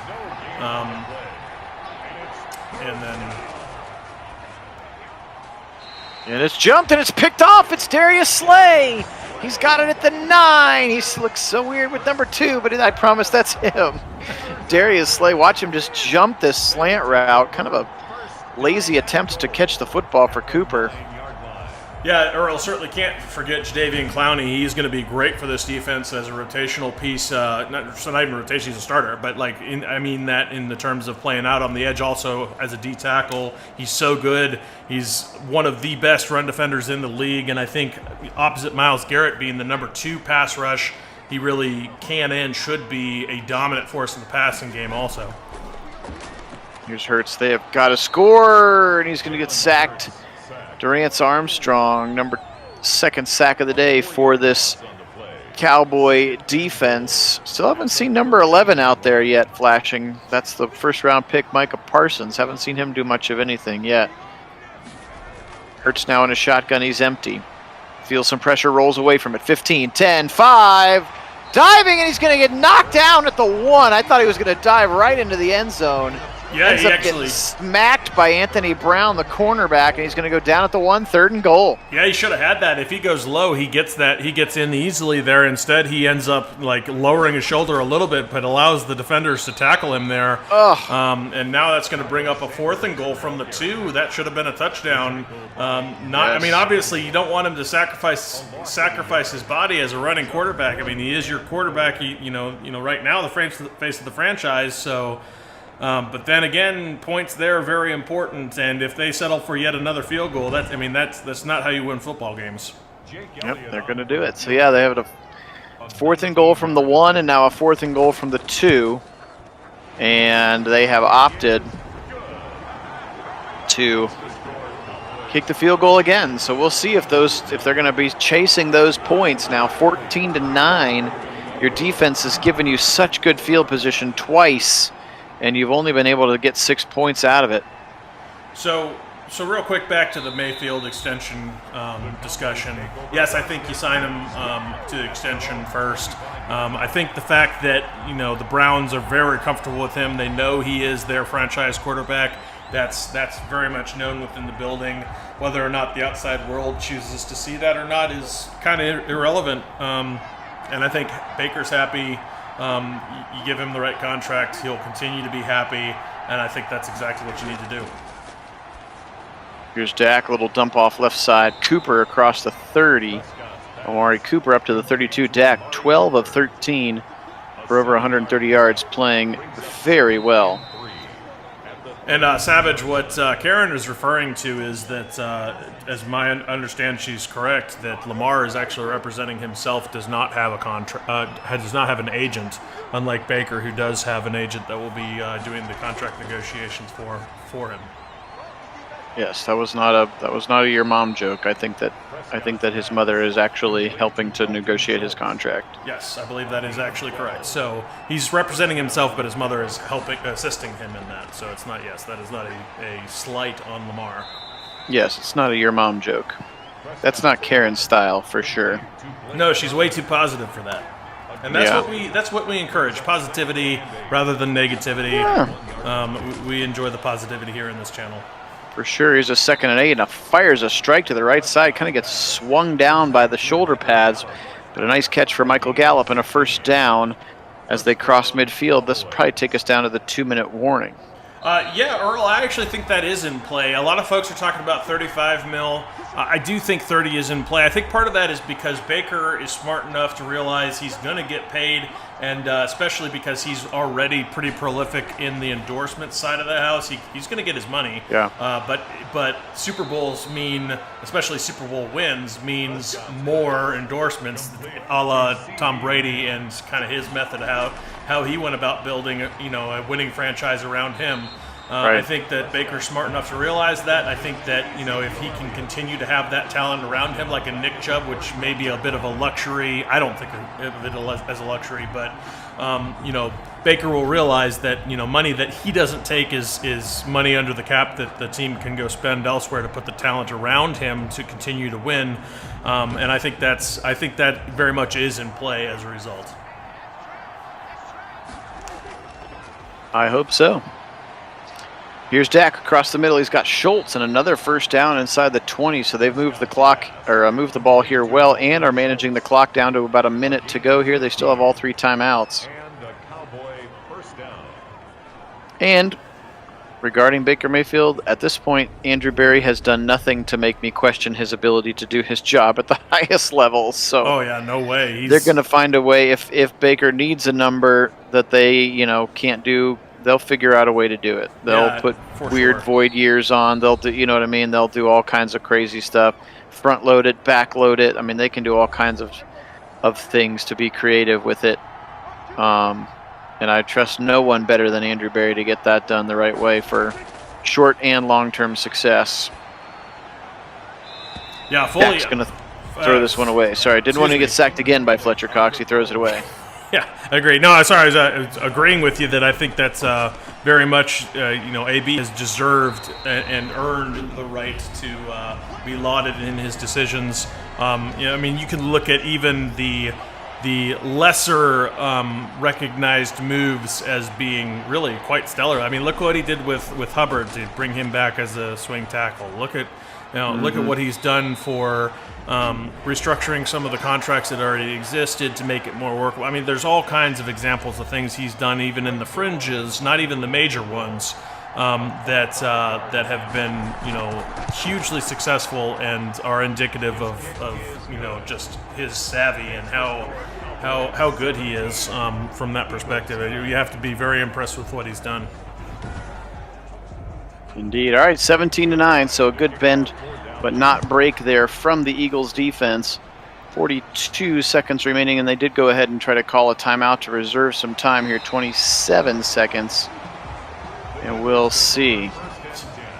Speaker 1: And it's jumped and it's picked off. It's Darius Slay. He's got it at the 9. He looks so weird with number 2, but I promise that's him. Darius Slay, watch him just jump this slant route. Kind of a lazy attempt to catch the football for Cooper.
Speaker 2: Yeah, Earl, certainly can't forget Jadeveon Clowney. He's going to be great for this defense as a rotational piece. Not even rotation, he's a starter, but I mean that in the terms of playing out on the edge also as a D tackle. He's so good. He's one of the best run defenders in the league, and I think opposite Myles Garrett being the number 2 pass rush, he really can and should be a dominant force in the passing game also.
Speaker 1: Here's Hurts. They have got to score, and he's going to get sacked. Durance Armstrong, 2nd sack of the day for this Cowboy defense. Still haven't seen number 11 out there yet flashing. That's the first-round pick, Micah Parsons. Haven't seen him do much of anything yet. Hurts now in a shotgun. He's empty. Feels some pressure, rolls away from it. 15, 10, 5. Diving, and he's going to get knocked down at the 1. I thought he was going to dive right into the end zone.
Speaker 2: Yeah,
Speaker 1: Ends up getting smacked by Anthony Brown, the cornerback, and he's going to go down at the 1, 3rd and goal.
Speaker 2: Yeah, he should have had that. If he goes low, he gets in easily there. Instead, he ends up lowering his shoulder a little bit, but allows the defenders to tackle him there. And now that's going to bring up a 4th and goal from the 2. That should have been a touchdown.
Speaker 1: Yes.
Speaker 2: I mean, obviously, you don't want him to sacrifice his body as a running quarterback. I mean, he is your quarterback. Right now, the face of the franchise. So. But then again, points there are very important, and if they settle for yet another field goal, that's not how you win football games.
Speaker 1: Yep, they're going to do it. So yeah, they have a 4th and goal from the 1, and now a 4th and goal from the 2, and they have opted to kick the field goal again. So we'll see if they're going to be chasing those points now. 14-9. Your defense has given you such good field position twice, and you've only been able to get 6 points out of it.
Speaker 2: So real quick, back to the Mayfield extension discussion. Yes, I think you sign him to extension first. I think the fact that the Browns are very comfortable with him, they know he is their franchise quarterback. That's very much known within the building. Whether or not the outside world chooses to see that or not is kind of irrelevant. And I think Baker's happy. You give him the right contract, he'll continue to be happy, and I think that's exactly what you need to do.
Speaker 1: Here's Dak, a little dump off left side. Cooper across the 30. Amari Cooper up to the 32. Dak 12 of 13 for over 130 yards, playing very well.
Speaker 2: And Savage, what Karen is referring to is that, as my understand, she's correct, that Lamar is actually representing himself, does not have a does not have an agent, unlike Baker, who does have an agent that will be doing the contract negotiations for him.
Speaker 1: Yes, that was not a your mom joke. I think that his mother is actually helping to negotiate his contract.
Speaker 2: Yes, I believe that is actually correct. So he's representing himself, but his mother is assisting him in that. So it's not. Yes, that is not a slight on Lamar.
Speaker 1: Yes, it's not a your mom joke. That's not Karen's style for sure.
Speaker 2: No, she's way too positive for that. And that's what we encourage, positivity rather than negativity.
Speaker 1: Yeah.
Speaker 2: We enjoy the positivity here in this channel.
Speaker 1: For sure. Here's a 2nd and 8, and fires a strike to the right side. Kind of gets swung down by the shoulder pads, but a nice catch for Michael Gallup and a first down as they cross midfield. This will probably take us down to the 2-minute warning.
Speaker 2: Yeah, Earl, I actually think that is in play. A lot of folks are talking about 35 mil. I do think 30 is in play. I think part of that is because Baker is smart enough to realize he's going to get paid, and especially because he's already pretty prolific in the endorsement side of the house. He's going to get his money.
Speaker 1: Yeah.
Speaker 2: But Super Bowls mean, especially Super Bowl wins, means more endorsements, a la Tom Brady and kind of his method of how he went about building a winning franchise around him.
Speaker 1: Right.
Speaker 2: I think that Baker's smart enough to realize that. I think that, if he can continue to have that talent around him, like a Nick Chubb, which may be a bit of a luxury. I don't think of it as a luxury, but, Baker will realize that, money that he doesn't take is money under the cap that the team can go spend elsewhere to put the talent around him to continue to win. And I think that very much is in play as a result.
Speaker 1: I hope so. Here's Dak across the middle. He's got Schultz and another first down inside the 20. So they've moved moved the ball here well, and are managing the clock down to about a minute to go here. They still have all 3 timeouts. And regarding Baker Mayfield, at this point, Andrew Berry has done nothing to make me question his ability to do his job at the highest level. So
Speaker 2: oh yeah, no way.
Speaker 1: They're going to find a way. If Baker needs a number that they can't do, they'll figure out a way to do it. They'll put weird void years on. They'll do, what I mean? They'll do all kinds of crazy stuff. Front load it, back load it. I mean, they can do all kinds of things to be creative with it. And I trust no one better than Andrew Berry to get that done the right way for short and long-term success.
Speaker 2: Yeah, fully.
Speaker 1: Dak's going to throw this one away. Sorry, didn't want to get sacked again by Fletcher Cox. He throws it away.
Speaker 2: Yeah, I agree. No, sorry, I was agreeing with you that I think that's very much, AB has deserved and earned the right to be lauded in his decisions. You can look at even the lesser recognized moves as being really quite stellar. I mean, look what he did with Hubbard to bring him back as a swing tackle. Look at what he's done for restructuring some of the contracts that already existed to make it more workable. I mean, there's all kinds of examples of things he's done, even in the fringes, not even the major ones, that have been hugely successful and are indicative of just his savvy and how good he is from that perspective. You have to be very impressed with what he's done.
Speaker 1: Indeed. All right, 17-9, so a good bend but not break there from the Eagles defense. 42 seconds remaining, and they did go ahead and try to call a timeout to reserve some time here. 27 seconds, and we'll see.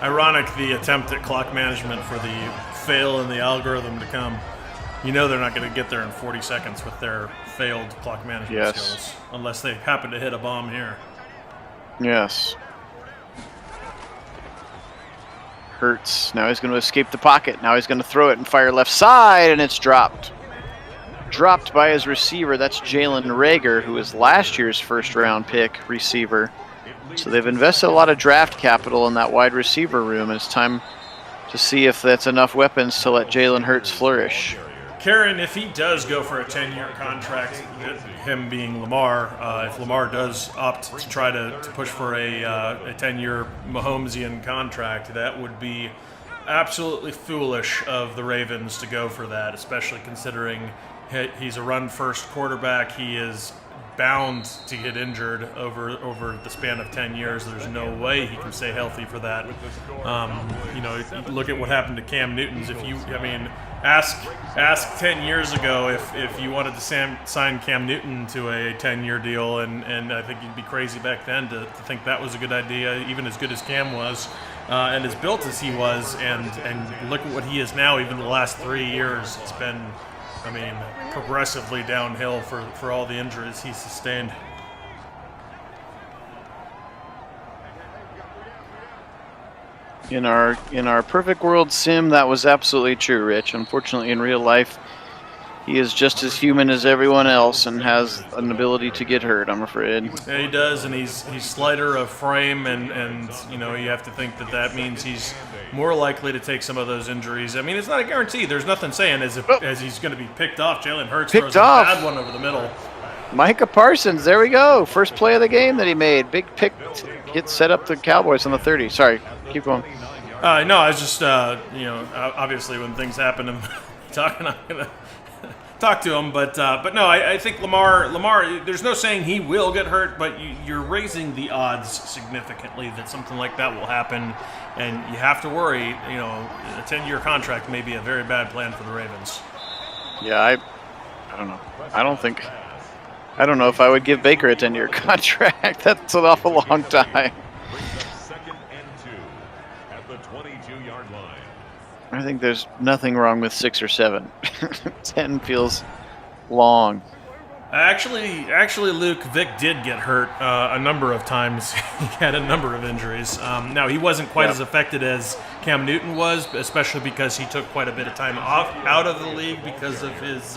Speaker 2: Ironic, the attempt at clock management for the fail in the algorithm to come. They're not going to get there in 40 seconds with their failed clock management skills, unless they happen to hit a bomb here.
Speaker 1: Yes. Hurts. Now he's going to escape the pocket. Now he's going to throw it and fire left side, and it's dropped. Dropped by his receiver. That's Jalen Reagor, who was last year's first-round pick receiver. So they've invested a lot of draft capital in that wide receiver room, and it's time to see if that's enough weapons to let Jalen Hurts flourish.
Speaker 2: Karen, if he does go for a 10-year contract, him being Lamar, if Lamar does opt to try to push for a 10-year Mahomesian contract, that would be absolutely foolish of the Ravens to go for that, especially considering he's a run-first quarterback. He is bound to get injured over the span of 10 years. There's no way he can stay healthy for that. Look at what happened to Cam Newton's. Ask 10 years ago if you wanted to sign Cam Newton to a 10-year deal, and I think you'd be crazy back then to think that was a good idea, even as good as Cam was, and as built as he was, and look at what he is now. Even the last 3 years, it's been, progressively downhill for all the injuries he sustained.
Speaker 1: In our perfect world sim, that was absolutely true, Rich. Unfortunately, in real life, he is just as human as everyone else and has an ability to get hurt, I'm afraid.
Speaker 2: Yeah, he does, and he's slighter of frame, and you know, you have to think that means he's more likely to take some of those injuries. I mean, it's not a guarantee. There's nothing saying as he's going to be picked off. Jalen Hurts throws a bad one over the middle.
Speaker 1: Micah Parsons, there we go. First play of the game that he made. Big pick, gets set up the Cowboys on the 30. Sorry, keep going.
Speaker 2: No, I was just, you know, obviously when things happen, I'm talking, I'm going to talk to him. But no, I think Lamar, there's no saying he will get hurt, but you're raising the odds significantly that something like that will happen. And you have to worry, you know, a 10-year contract may be a very bad plan for the Ravens.
Speaker 1: Yeah, I don't know. I don't know if I would give Baker a 10-year contract. That's an awful long time. I think there's nothing wrong with 6 or 7. 10 feels long.
Speaker 2: Actually, Luke, Vic did get hurt a number of times. He had a number of injuries. Now, he wasn't quite as affected as Cam Newton was, especially because he took quite a bit of time out of the league because of his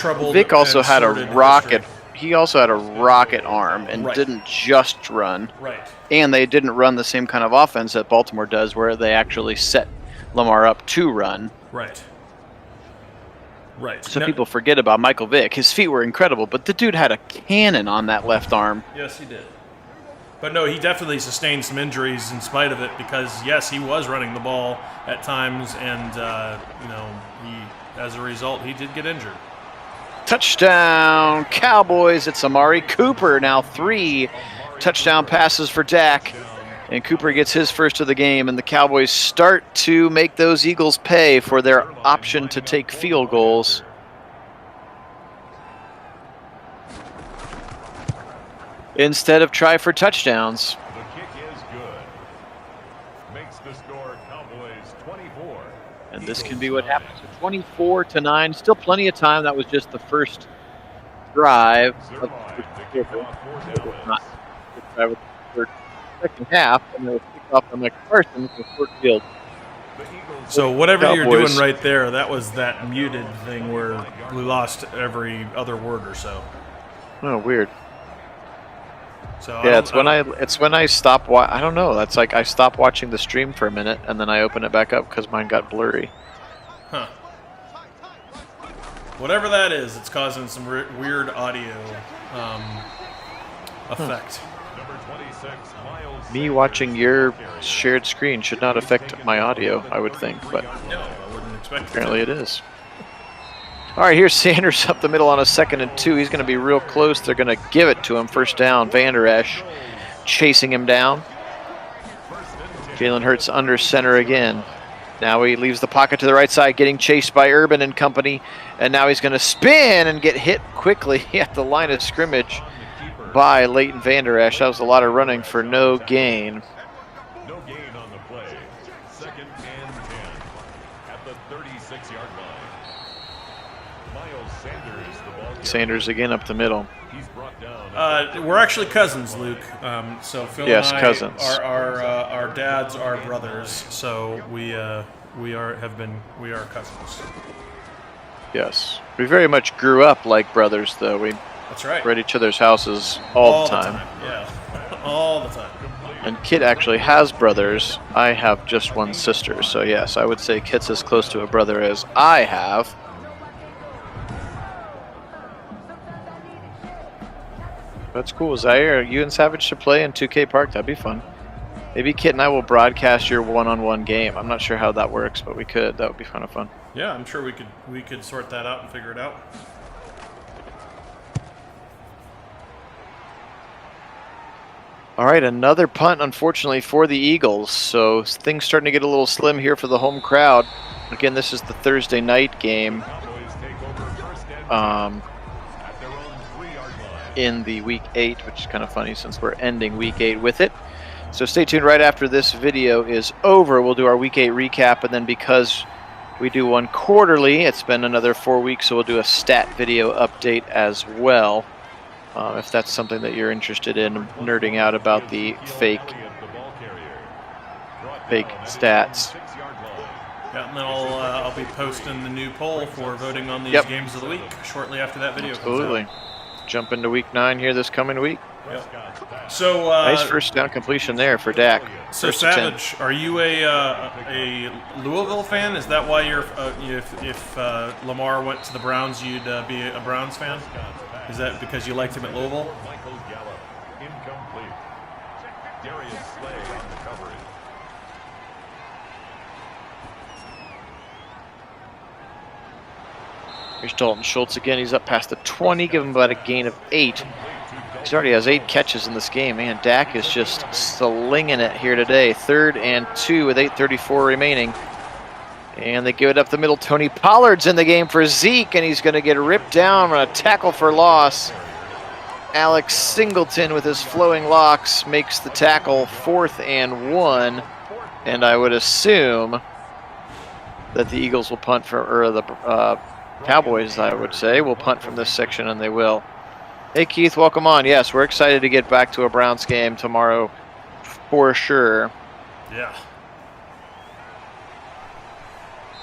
Speaker 2: troubled.
Speaker 1: Vic also had a rocket.
Speaker 2: History.
Speaker 1: He also had a rocket arm and didn't just run.
Speaker 2: Right.
Speaker 1: And they didn't run the same kind of offense that Baltimore does, where they actually set Lamar up to run.
Speaker 2: Right. Right.
Speaker 1: So people forget about Michael Vick. His feet were incredible, but the dude had a cannon on that left arm.
Speaker 2: Yes, he did. But no, he definitely sustained some injuries in spite of it because, yes, he was running the ball at times, and, you know, as a result, he did get injured.
Speaker 1: Touchdown, Cowboys. It's Amari Cooper. Now 3 touchdown passes for Dak. And Cooper gets his first of the game, and the Cowboys start to make those Eagles pay for their option to take field goals. Instead of try for touchdowns.
Speaker 3: The kick is good. Makes the score Cowboys 24.
Speaker 1: And this can be what happens. 24-9. Still plenty of time. That was just the first drive of the second half, and it was kicked off on Micah Parsons with short field.
Speaker 2: So whatever
Speaker 1: Cowboys.
Speaker 2: You're doing right there, that was that muted thing where we lost every other word or so.
Speaker 1: Oh, weird.
Speaker 2: So
Speaker 1: yeah, it's when I stop. I don't know. That's like I stop watching the stream for a minute, and then I open it back up because mine got blurry.
Speaker 2: Huh. Whatever that is, it's causing some weird audio effect.
Speaker 1: Me watching your shared screen should not affect my audio, I would think, but
Speaker 2: no, I wouldn't expect
Speaker 1: apparently it is. All right, here's Sanders up the middle on a 2nd and 2. He's going to be real close. They're going to give it to him. First down. Van Der Esch chasing him down. Jalen Hurts under center again. Now he leaves the pocket to the right side, getting chased by Urban and company. And now he's going to spin and get hit quickly at the line of scrimmage by Leighton Van Der Esch. That was a lot of running for no gain.
Speaker 3: No gain on the play. 2nd and 10 at the 36-yard line. Miles Sanders, the ball.
Speaker 1: Sanders again up the middle.
Speaker 3: He's brought down.
Speaker 2: We're actually cousins, Luke. So Phil
Speaker 1: Yes,
Speaker 2: and I
Speaker 1: cousins.
Speaker 2: Our dads are brothers. So we are cousins.
Speaker 1: Yes. We very much grew up like brothers, though.
Speaker 2: That's right.
Speaker 1: We're at each other's houses all the time.
Speaker 2: Yeah, all the time.
Speaker 1: And Kit actually has brothers. I have just one sister. So, yes, I would say Kit's as close to a brother as I have. That's cool. Zaire, you and Savage should play in 2K Park. That'd be fun. Maybe Kit and I will broadcast your one-on-one game. I'm not sure how that works, but we could. That would be kind of fun.
Speaker 2: Yeah, I'm sure we could sort that out and figure it out.
Speaker 1: All right, another punt, unfortunately, for the Eagles. So things starting to get a little slim here for the home crowd. Again, this is the Thursday night game in the Week 8, which is kind of funny since we're ending Week 8 with it. So stay tuned. Right after this video is over, we'll do our Week 8 recap, and then because we do one quarterly, it's been another 4 weeks, so we'll do a stat video update as well. If that's something that you're interested in, nerding out about the fake fake stats.
Speaker 2: Yeah, and then I'll be posting the new poll for voting on these
Speaker 1: Yep.
Speaker 2: games of the week shortly after that video
Speaker 1: Absolutely.
Speaker 2: comes out.
Speaker 1: Jump into week 9 here this coming week.
Speaker 2: Yep. So
Speaker 1: Nice first down completion there for Dak.
Speaker 2: So
Speaker 1: First and 10.
Speaker 2: Savage, are you a Louisville fan? Is that why you're if Lamar went to the Browns, you'd be a Browns fan? Is that because you liked him at Louisville?
Speaker 3: Michael Gallup, incomplete. Darius Slay on the coverage.
Speaker 1: Here's Dalton Schultz again. He's up past the 20. Give him about a gain of 8. He already has 8 catches in this game. Man, Dak is just slinging it here today. 3rd and 2 with 8:34 remaining. And they give it up the middle. Tony Pollard's in the game for Zeke, and he's going to get ripped down on a tackle for loss. Alex Singleton with his flowing locks makes the tackle. 4th and 1. And I would assume that the Eagles will punt from, or the Cowboys, I would say, will punt from this section, and they will. Hey, Keith, welcome on. Yes, we're excited to get back to a Browns game tomorrow for sure.
Speaker 2: Yeah.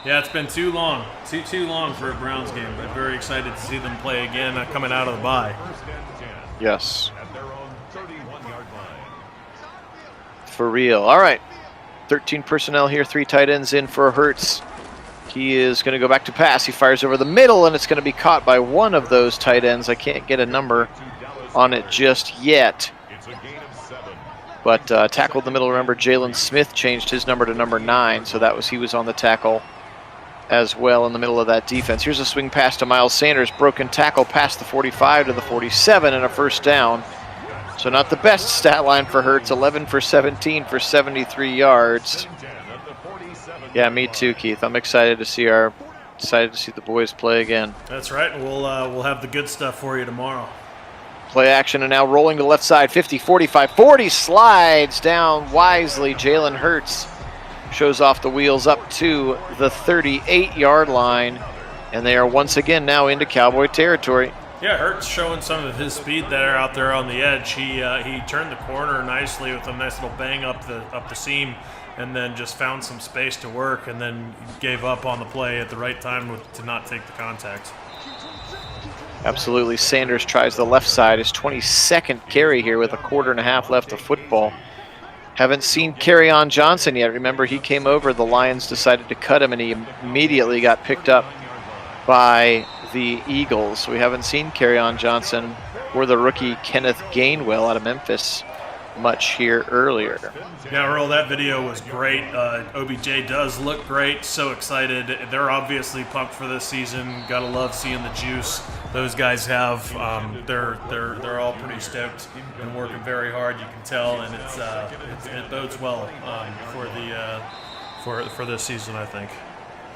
Speaker 2: Yeah, it's been too long. Too long for a Browns game, but very excited to see them play again coming out of the bye.
Speaker 1: Yes.
Speaker 3: At their own 31-yard line.
Speaker 1: For real. All right. 13 personnel here, 3 tight ends in for Hurts. He is going to go back to pass. He fires over the middle, and it's going to be caught by one of those tight ends. I can't get a number on it just yet.
Speaker 3: It's a gain of 7.
Speaker 1: But tackled the middle. Remember, Jalen Smith changed his number to number 9, so he was on the tackle as well in the middle of that defense. Here's a swing pass to Miles Sanders. Broken tackle past the 45 to the 47 and a first down. So not the best stat line for Hurts. 11 for 17 for 73 yards. Yeah, me too, Keith. I'm excited to see the boys play again.
Speaker 2: That's right. We'll have the good stuff for you tomorrow.
Speaker 1: Play action, and now rolling to the left side. 50, 45, 40. Slides down wisely. Jalen Hurts shows off the wheels up to the 38-yard line. And they are once again now into Cowboy territory.
Speaker 2: Yeah, Hurts showing some of his speed there out there on the edge. He turned the corner nicely with a nice little bang up the seam, and then just found some space to work, and then gave up on the play at the right time to not take the contact.
Speaker 1: Absolutely. Sanders tries the left side. His 22nd carry here with a quarter and a half left of football. Haven't seen Kerryon Johnson yet. Remember, he came over. The Lions decided to cut him, and he immediately got picked up by the Eagles. We haven't seen Kerryon Johnson or the rookie Kenneth Gainwell out of Memphis much here earlier.
Speaker 2: Yeah, Earl, that video was great. OBJ does look great. So excited. They're obviously pumped for this season. Gotta love seeing the juice those guys have. They're all pretty stoked and working very hard. You can tell, and it bodes well for this season, I think.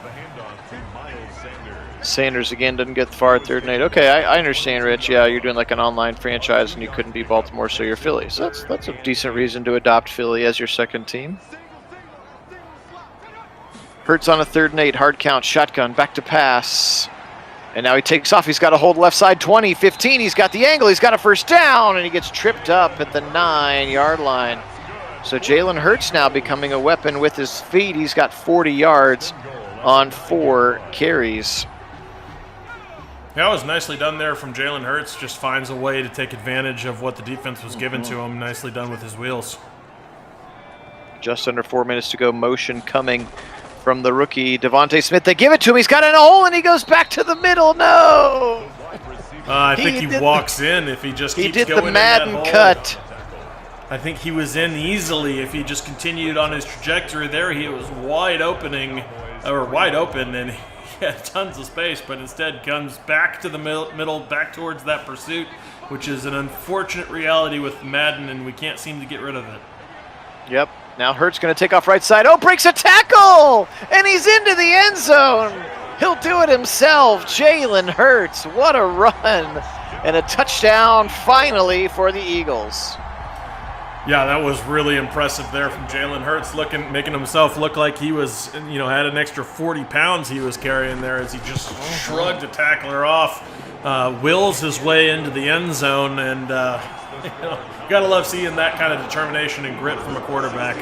Speaker 3: The handoff to Miles Sanders.
Speaker 1: Sanders again doesn't get far at 3rd and 8. Okay, I understand, Rich. Yeah, you're doing like an online franchise and you couldn't be Baltimore, so you're Philly. So that's a decent reason to adopt Philly as your second team. Hurts on a 3rd and 8, hard count, shotgun, back to pass. And now he takes off. He's got a hold left side, 20, 15. He's got the angle. He's got a first down, and he gets tripped up at the 9-yard line. So Jalen Hurts now becoming a weapon with his feet. He's got 40 yards on 4 carries.
Speaker 2: Yeah, it was nicely done there from Jalen Hurts. Just finds a way to take advantage of what the defense was given to him. Nicely done with his wheels.
Speaker 1: Just under 4 minutes to go. Motion coming from the rookie Devontae Smith. They give it to him. He's got in a hole, and he goes back to the middle. No!
Speaker 2: I think he walks in if he just keeps going in that hole.
Speaker 1: He did the Madden cut.
Speaker 2: I think he was in easily if he just continued on his trajectory there. He was wide open, and he had tons of space, but instead comes back to the middle, back towards that pursuit, which is an unfortunate reality with Madden, and we can't seem to get rid of it.
Speaker 1: Yep. Now Hurts going to take off right side. Oh, breaks a tackle! And he's into the end zone. He'll do it himself. Jalen Hurts. What a run. And a touchdown finally for the Eagles.
Speaker 2: Yeah, that was really impressive there from Jalen Hurts, making himself look like he was, had an extra 40 pounds he was carrying there as he just shrugged a tackler off, wills his way into the end zone, and gotta love seeing that kind of determination and grit from a quarterback.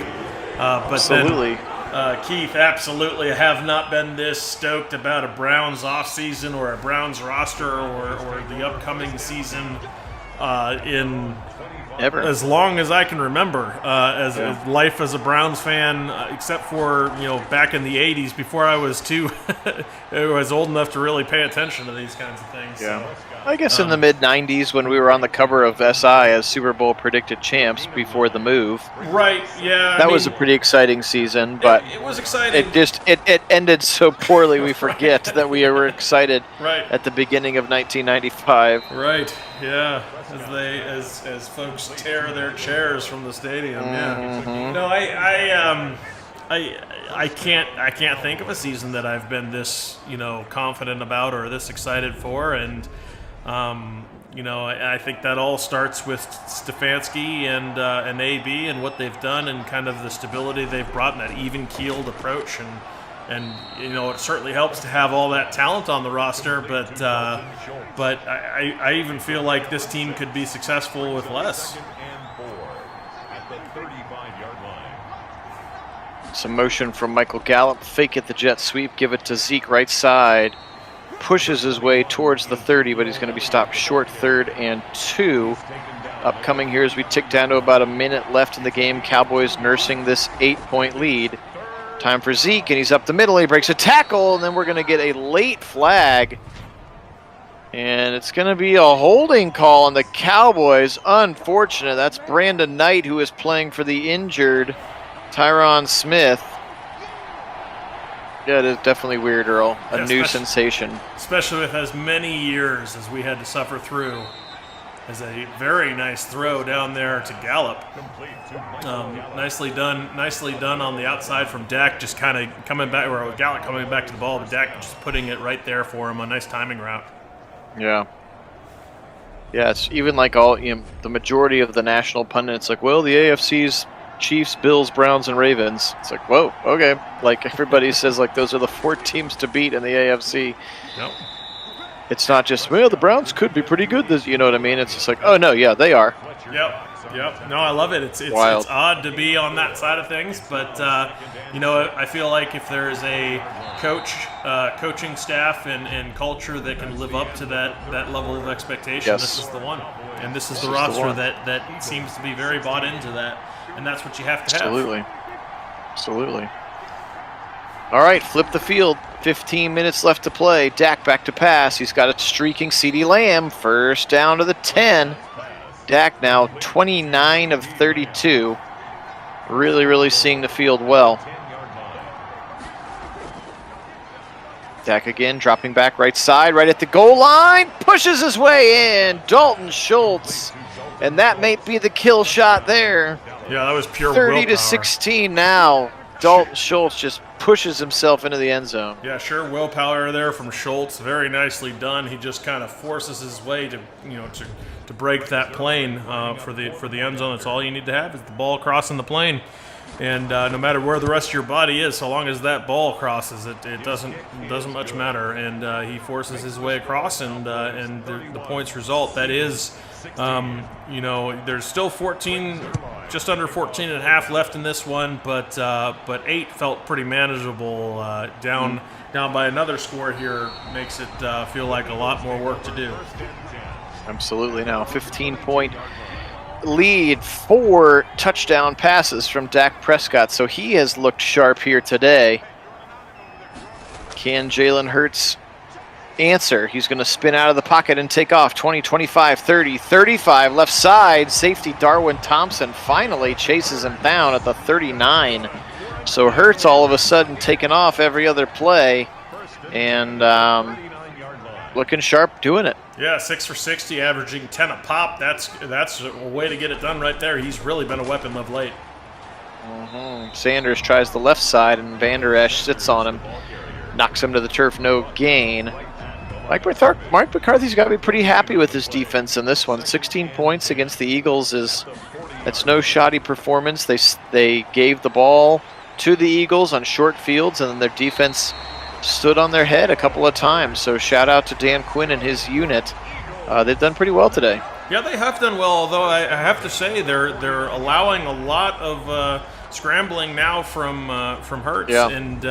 Speaker 2: But
Speaker 1: Absolutely.
Speaker 2: then, Keith, absolutely have not been this stoked about a Browns offseason or a Browns roster or the upcoming season in
Speaker 1: Ever.
Speaker 2: as long as I can remember, as life as a Browns fan, except for back in the '80s before I was I was old enough to really pay attention to these kinds of things.
Speaker 1: Yeah.
Speaker 2: So,
Speaker 1: I guess in the mid '90s when we were on the cover of SI as Super Bowl predicted champs before the move.
Speaker 2: right? Yeah,
Speaker 1: That was a pretty exciting season, but
Speaker 2: it was exciting.
Speaker 1: it ended so poorly we forget that we were excited
Speaker 2: Right.
Speaker 1: at the beginning of 1995.
Speaker 2: Right. Yeah. As folks tear their chairs from the stadium. Yeah. No, I can't think of a season that I've been this confident about or this excited for, and I think that all starts with Stefanski and AB and what they've done and kind of the stability they've brought in that even-keeled approach, and it certainly helps to have all that talent on the roster, but I even feel like this team could be successful with less.
Speaker 3: Second and 4 at the 35-yard line.
Speaker 1: Some motion from Michael Gallup. Fake it, the jet sweep. Give it to Zeke right side. Pushes his way towards the 30, but he's going to be stopped short 3rd and 2. Upcoming here as we tick down to about a minute left in the game. Cowboys nursing this 8-point lead. Time for Zeke, and he's up the middle. He breaks a tackle, and then we're going to get a late flag. And it's going to be a holding call on the Cowboys. Unfortunate. That's Brandon Knight, who is playing for the injured Tyron Smith. Yeah, it is definitely weird, Earl. A new sensation.
Speaker 2: Especially with as many years as we had to suffer through. As a very nice throw down there to Gallup. Nicely done on the outside from Dak, just kind of coming back, or Gallup coming back to the ball, but Dak just putting it right there for him. A nice timing route.
Speaker 1: Yeah. Yeah, it's even like the majority of the national pundits, like, well, the AFC's Chiefs, Bills, Browns, and Ravens. It's like, whoa, okay. Like, everybody says, like, those are the 4 teams to beat in the AFC.
Speaker 2: Nope.
Speaker 1: It's not just, well, the Browns could be pretty good, you know what I mean? It's just like, oh, no, yeah, they are.
Speaker 2: Yep. No, I love it. It's odd to be on that side of things, but I feel like if there's a coaching staff and culture that can live up to that level of expectation, This is the one. And this is the roster that seems to be very bought into that, and that's what you have to have.
Speaker 1: Absolutely. All right, flip the field. 15 minutes left to play. Dak back to pass. He's got a streaking CeeDee Lamb. First down to the 10. Dak now 29 of 32. Really, really seeing the field well. Dak again, dropping back right side, right at the goal line. Pushes his way in. Dalton Schultz. And that may be the kill shot there.
Speaker 2: Yeah, that was pure
Speaker 1: 30 to 16 now. Dalton Schultz just pushes himself into the end zone.
Speaker 2: Yeah, sure, willpower there from Schultz. Very nicely done. He just kind of forces his way to break that plane for the end zone. That's all you need to have is the ball crossing the plane. And no matter where the rest of your body is, so long as that ball crosses, it doesn't much matter. And he forces his way across, and the points result. That is, there's still 14. Just under 14 and a half left in this one, but 8 felt pretty manageable. Down by another score here makes it feel like a lot more work to do.
Speaker 1: Absolutely. Now 15-point lead, 4 touchdown passes from Dak Prescott, so he has looked sharp here today. Can Jalen Hurts answer? He's going to spin out of the pocket and take off. 20, 25, 30, 35, left side. Safety Darwin Thompson finally chases him down at the 39. So Hurts all of a sudden taking off every other play and looking sharp doing it.
Speaker 2: Yeah, 6 for 60, averaging 10 a pop. That's a way to get it done right there. He's really been a weapon of late.
Speaker 1: Sanders tries the left side and Van Der Esch sits on him. Knocks him to the turf, no gain. Mike McCarthy's got to be pretty happy with his defense in this one. 16 points against the Eagles it's no shoddy performance. They gave the ball to the Eagles on short fields, and then their defense stood on their head a couple of times. So shout out to Dan Quinn and his unit. They've done pretty well today.
Speaker 2: Yeah, they have done well. Although I have to say they're allowing a lot of scrambling now from Hurts,
Speaker 1: Yeah.
Speaker 2: and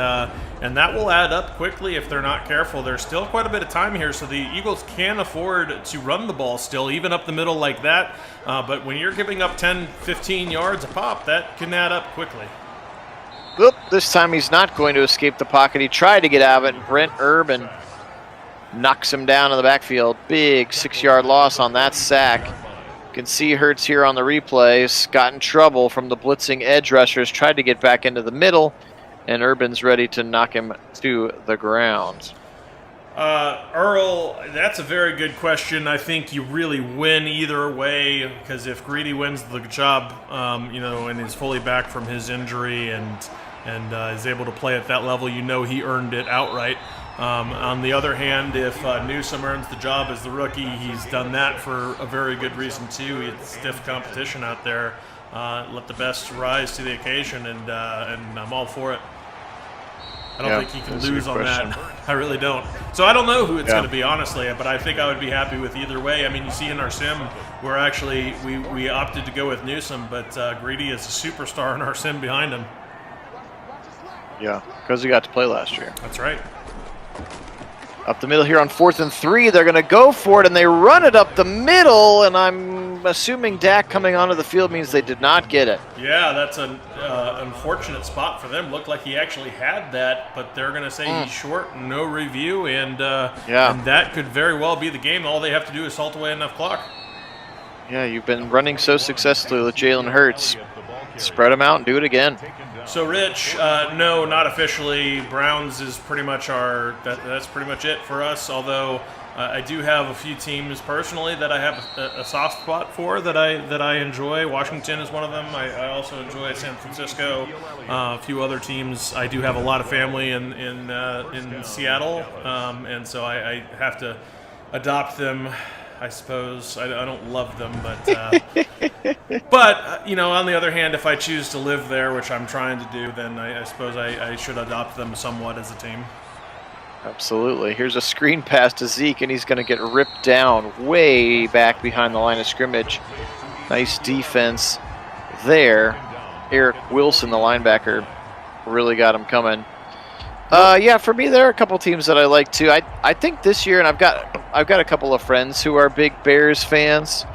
Speaker 2: that will add up quickly if they're not careful. There's still quite a bit of time here, so the Eagles can afford to run the ball still, even up the middle like that. But when you're giving up 10, 15 yards a pop, that can add up quickly.
Speaker 1: Oop, this time he's not going to escape the pocket. He tried to get out of it, and Brent Urban knocks him down in the backfield. Big 6-yard loss on that sack. You can see Hurts here on the replays. Got in trouble from the blitzing edge rushers. Tried to get back into the middle, and Urban's ready to knock him to the ground.
Speaker 2: Earl, that's a very good question. I think you really win either way, because if Greedy wins the job, and is fully back from his injury and is able to play at that level, he earned it outright. On the other hand, if Newsome earns the job as the rookie, he's done that for a very good reason too. It's stiff competition out there. Let the best rise to the occasion, and I'm all for it. I don't think he can lose on that. I really don't. So I don't know who it's going to be, honestly, but I think I would be happy with either way. I mean, you see in our sim, we're actually, we opted to go with Newsome, but Greedy is a superstar in our sim behind him.
Speaker 1: Yeah, because he got to play last year.
Speaker 2: That's right.
Speaker 1: Up the middle here on 4th and 3. They're going to go for it, and they run it up the middle, and I'm assuming Dak coming onto the field means they did not get it.
Speaker 2: Yeah, that's an unfortunate spot for them. Looked like he actually had that, but they're going to say he's short, no review, and that could very well be the game. All they have to do is salt away enough clock.
Speaker 1: Yeah, you've been running so successfully with Jalen Hurts. Spread them out and do it again.
Speaker 2: So, Rich, no, not officially. Browns is pretty much that's pretty much it for us, although I do have a few teams personally that I have a soft spot for that I enjoy. Washington is one of them. I also enjoy San Francisco. A few other teams. I do have a lot of family in Seattle, and so I have to adopt them, I suppose. I don't love them, but on the other hand, if I choose to live there, which I'm trying to do, then I suppose I should adopt them somewhat as a team.
Speaker 1: Absolutely. Here's a screen pass to Zeke, and he's going to get ripped down way back behind the line of scrimmage. Nice defense there. Eric Wilson, the linebacker, really got him coming. For me, there are a couple teams that I like too. I think this year, and I've got a couple of friends who are big Bears fans,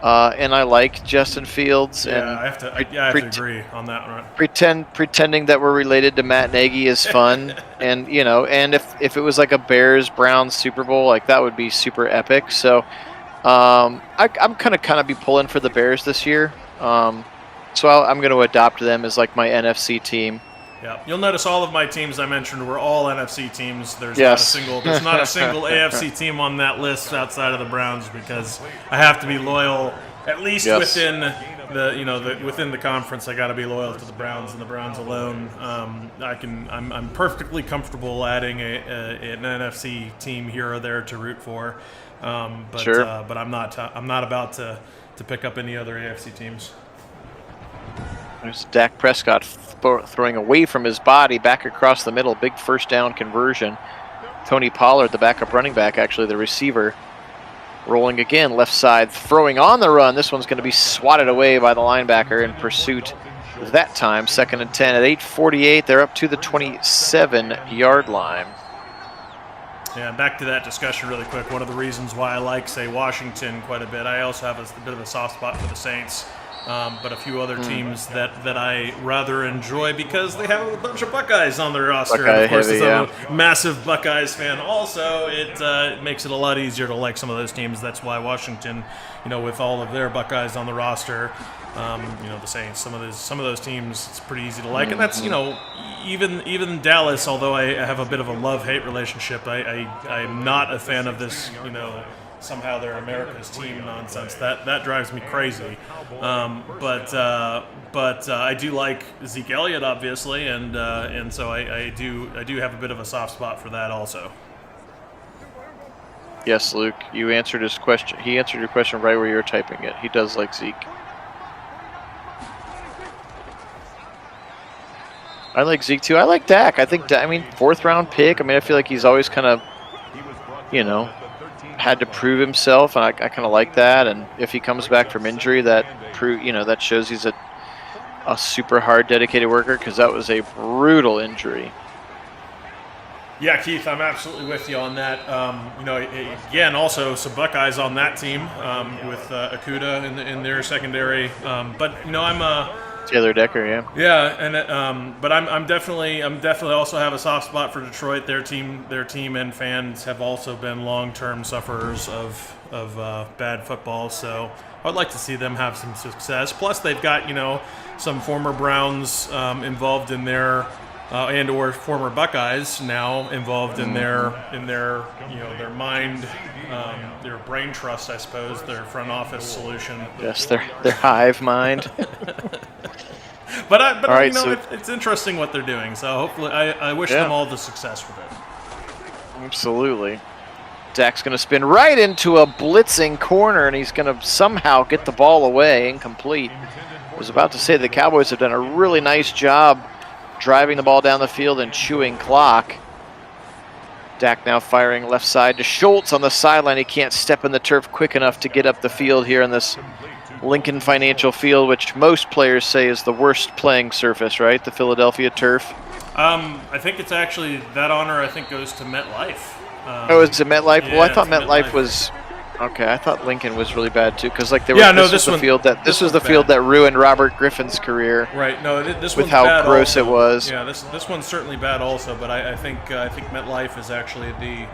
Speaker 1: and I like Justin Fields.
Speaker 2: Yeah,
Speaker 1: and
Speaker 2: I have to agree on that one.
Speaker 1: Pretending that we're related to Matt Nagy is fun, and if it was like a Bears-Browns Super Bowl, like that would be super epic. So I'm kind of be pulling for the Bears this year. So I'm going to adopt them as like my NFC team.
Speaker 2: Yeah, you'll notice all of my teams I mentioned were all NFC teams. There's not a single AFC team on that list outside of the Browns, because I have to be loyal, at least within within the conference. I got to be loyal to the Browns and the Browns alone. I'm perfectly comfortable adding an NFC team here or there to root for, but I'm not about to pick up any other AFC teams.
Speaker 1: There's Dak Prescott throwing away from his body back across the middle. Big first down conversion. Tony Pollard, the backup running back, actually the receiver, rolling again left side, throwing on the run. This one's going to be swatted away by the linebacker in pursuit that time. 2nd and 10 at 8:48. They're up to the 27-yard line.
Speaker 2: Yeah, back to that discussion really quick. One of the reasons why I like, say, Washington quite a bit, I also have a bit of a soft spot for the Saints. But a few other teams that I rather enjoy because they have a bunch of Buckeyes on their roster.
Speaker 1: Buckeye
Speaker 2: and of course,
Speaker 1: heavy,
Speaker 2: as a massive Buckeyes fan also, it makes it a lot easier to like some of those teams. That's why Washington, with all of their Buckeyes on the roster, the Saints, some of those teams, it's pretty easy to like. And that's, even Dallas, although I have a bit of a love-hate relationship, I'm not a fan of this, somehow they're America's team nonsense. That drives me crazy. But I do like Zeke Elliott, obviously, and so I do have a bit of a soft spot for that also.
Speaker 1: Yes, Luke, you answered his question. He answered your question right where you were typing it. He does like Zeke. I like Zeke too. I like Dak. I think 4th round pick. I feel like he's always kind of, had to prove himself, and I kind of like that. And if he comes back from injury, that shows he's a a super hard, dedicated worker, because that was a brutal injury.
Speaker 2: Yeah, Keith, I'm absolutely with you on that. Again, also some Buckeyes on that team with Akuda in their secondary. I'm
Speaker 1: Taylor Decker, yeah.
Speaker 2: Yeah, and but I'm definitely also have a soft spot for Detroit. Their team and fans have also been long-term sufferers of bad football. So I'd like to see them have some success. Plus, they've got some former Browns involved in their and or former Buckeyes now involved in their their mind, their brain trust, I suppose, their front office solution.
Speaker 1: Yes, their hive mind.
Speaker 2: But
Speaker 1: right,
Speaker 2: it's interesting what they're doing. So hopefully, I wish them all the success with it.
Speaker 1: Absolutely. Dak's going to spin right into a blitzing corner, and he's going to somehow get the ball away, incomplete. I was about to say the Cowboys have done a really nice job driving the ball down the field and chewing clock. Dak now firing left side to Schultz on the sideline. He can't step in the turf quick enough to get up the field here in this Lincoln Financial Field, which most players say is the worst playing surface, right? The Philadelphia turf.
Speaker 2: I think it's actually, that honor I think goes to MetLife.
Speaker 1: Is it MetLife?
Speaker 2: Yeah,
Speaker 1: well, I thought
Speaker 2: MetLife.
Speaker 1: MetLife was okay. I thought Lincoln was really bad too, because this was the field that ruined Robert Griffin's career.
Speaker 2: Right. No, this
Speaker 1: with
Speaker 2: one's
Speaker 1: how
Speaker 2: bad
Speaker 1: gross
Speaker 2: also.
Speaker 1: it was.
Speaker 2: Yeah, this one's certainly bad also, but I think MetLife is actually the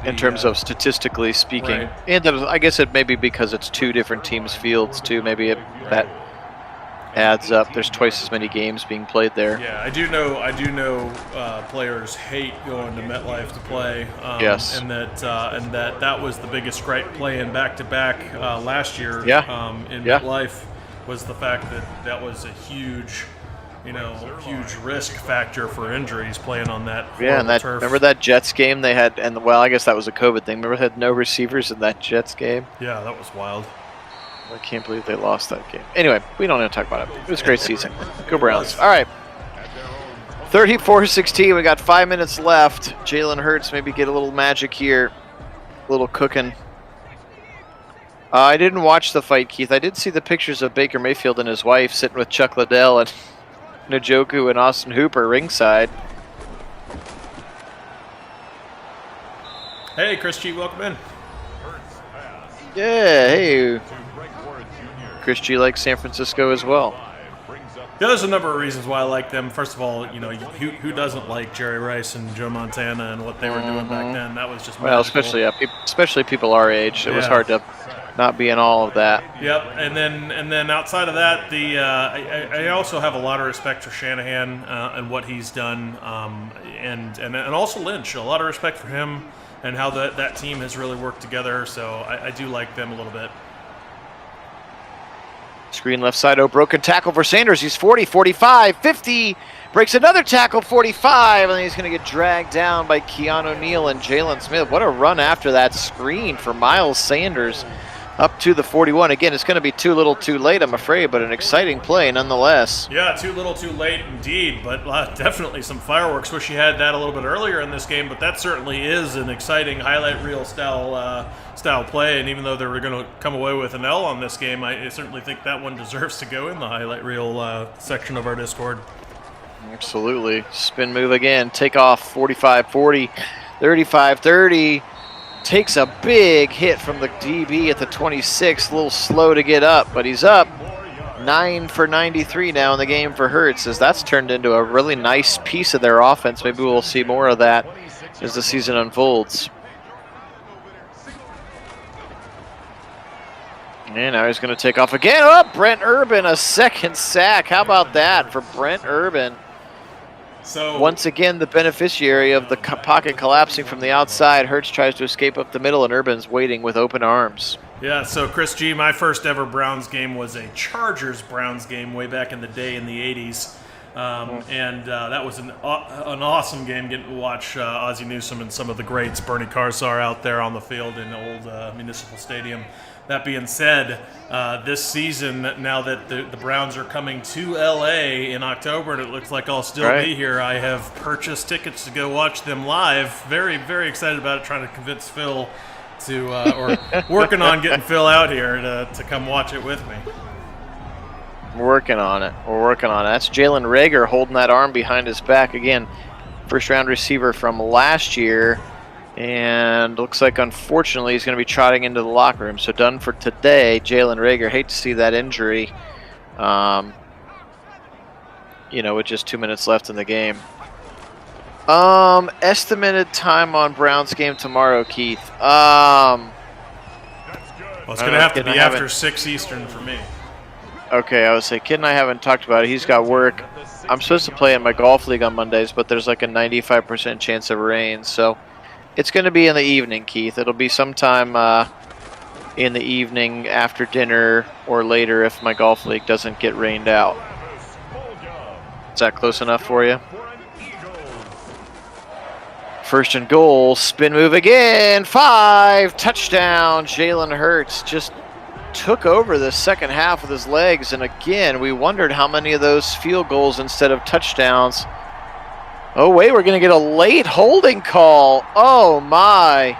Speaker 1: in terms of statistically speaking,
Speaker 2: right.
Speaker 1: And I guess it may be because it's two different teams' fields too. Maybe that adds up. There's twice as many games being played there.
Speaker 2: Yeah, I do know players hate going to MetLife to play.
Speaker 1: Yes.
Speaker 2: And that was the biggest gripe playing back-to-back last year.
Speaker 1: Yeah.
Speaker 2: In
Speaker 1: Yeah.
Speaker 2: MetLife was the fact that was a huge risk factor for injuries playing on that.
Speaker 1: Yeah, and
Speaker 2: turf.
Speaker 1: remember that Jets game they had, I guess that was a COVID thing. Remember they had no receivers in that Jets game?
Speaker 2: Yeah, that was wild.
Speaker 1: I can't believe they lost that game. Anyway, we don't have to talk about it. It was a great season. Go Browns. All right. 34-16. We got 5 minutes left. Jalen Hurts maybe get a little magic here. A little cooking. I didn't watch the fight, Keith. I did see the pictures of Baker Mayfield and his wife sitting with Chuck Liddell and Njoku and Austin Hooper ringside.
Speaker 2: Hey, Chris G, welcome in.
Speaker 1: Yeah, hey. Chris G likes San Francisco as well.
Speaker 2: Yeah, there's a number of reasons why I like them. First of all, who doesn't like Jerry Rice and Joe Montana and what they were doing back then? That was just magical.
Speaker 1: especially people our age. It was hard to not be in all of that.
Speaker 2: Yep, and then outside of that, I also have a lot of respect for Shanahan and what he's done, and also Lynch. A lot of respect for him and how that team has really worked together. So I do like them a little bit.
Speaker 1: Screen left side, broken tackle for Sanders. He's 40, 45, 50. Breaks another tackle, 45, and he's going to get dragged down by Keanu Neal and Jalen Smith. What a run after that screen for Miles Sanders up to the 41. Again, it's going to be too little too late, I'm afraid, but an exciting play nonetheless.
Speaker 2: Yeah, too little too late indeed, but definitely some fireworks. Wish you had that a little bit earlier in this game, but that certainly is an exciting highlight reel style play, and even though they were going to come away with an L on this game, I certainly think that one deserves to go in the highlight reel section of our Discord.
Speaker 1: Absolutely. Spin move again. Take off 45-40, 35-30. Takes a big hit from the DB at the 26. A little slow to get up, but he's up. 9 for 93 now in the game for Hurts, as that's turned into a really nice piece of their offense. Maybe we'll see more of that as the season unfolds. And now he's going to take off again. Oh, Brent Urban, a second sack. How about that for Brent Urban?
Speaker 2: So
Speaker 1: once again, the beneficiary of the pocket collapsing from the outside. Hurts tries to escape up the middle, and Urban's waiting with open arms.
Speaker 2: Yeah, so Chris G, my first ever Browns game was a Chargers-Browns game way back in the day in the 80s. And that was an awesome game, getting to watch Ozzie Newsome and some of the greats, Bernie Kosar, out there on the field in the old Municipal Stadium. That being said, this season, now that the Browns are coming to L.A. in October, and it looks like I'll still be here, I have purchased tickets to go watch them live. Very, very excited about it, trying to convince Phil to, or working on getting Phil out here to come watch it with me.
Speaker 1: We're working on it. That's Jalen Rager holding that arm behind his back again. First round receiver from last year. And looks like, unfortunately, he's going to be trotting into the locker room. So done for today, Jalen Rager. Hate to see that injury, with just 2 minutes left in the game. Estimated time on Browns game tomorrow, Keith.
Speaker 2: Well, it's going to have to be after 6 Eastern for me.
Speaker 1: Okay, I would say Kid and I haven't talked about it. He's got work. I'm supposed to play in my golf league on Mondays, but there's like a 95% chance of rain. So it's going to be in the evening, Keith. It'll be sometime in the evening after dinner or later if my golf league doesn't get rained out. Is that close enough for you? First and goal, spin move again, 5, touchdown. Jalen Hurts just took over the second half with his legs, and again, we wondered how many of those field goals instead of touchdowns. Oh wait, we're gonna get a late holding call. Oh my,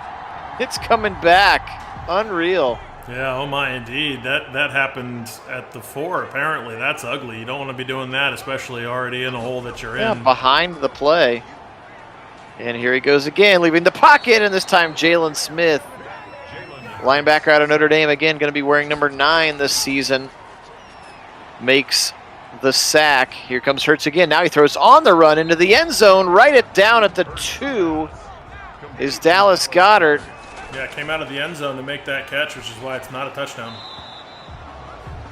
Speaker 1: it's coming back, unreal.
Speaker 2: Yeah, oh my, indeed. That happened at the 4, apparently. That's ugly. You don't want to be doing that, especially already in a hole that you're in.
Speaker 1: Behind the play. And here he goes again, leaving the pocket, and this time Jalen Smith, linebacker out of Notre Dame, again going to be wearing number 9 this season, makes the sack. Here comes Hurts again. Now he throws on the run into the end zone. Write it down at the 2 is Dallas Goedert.
Speaker 2: Yeah, came out of the end zone to make that catch, which is why it's not a touchdown.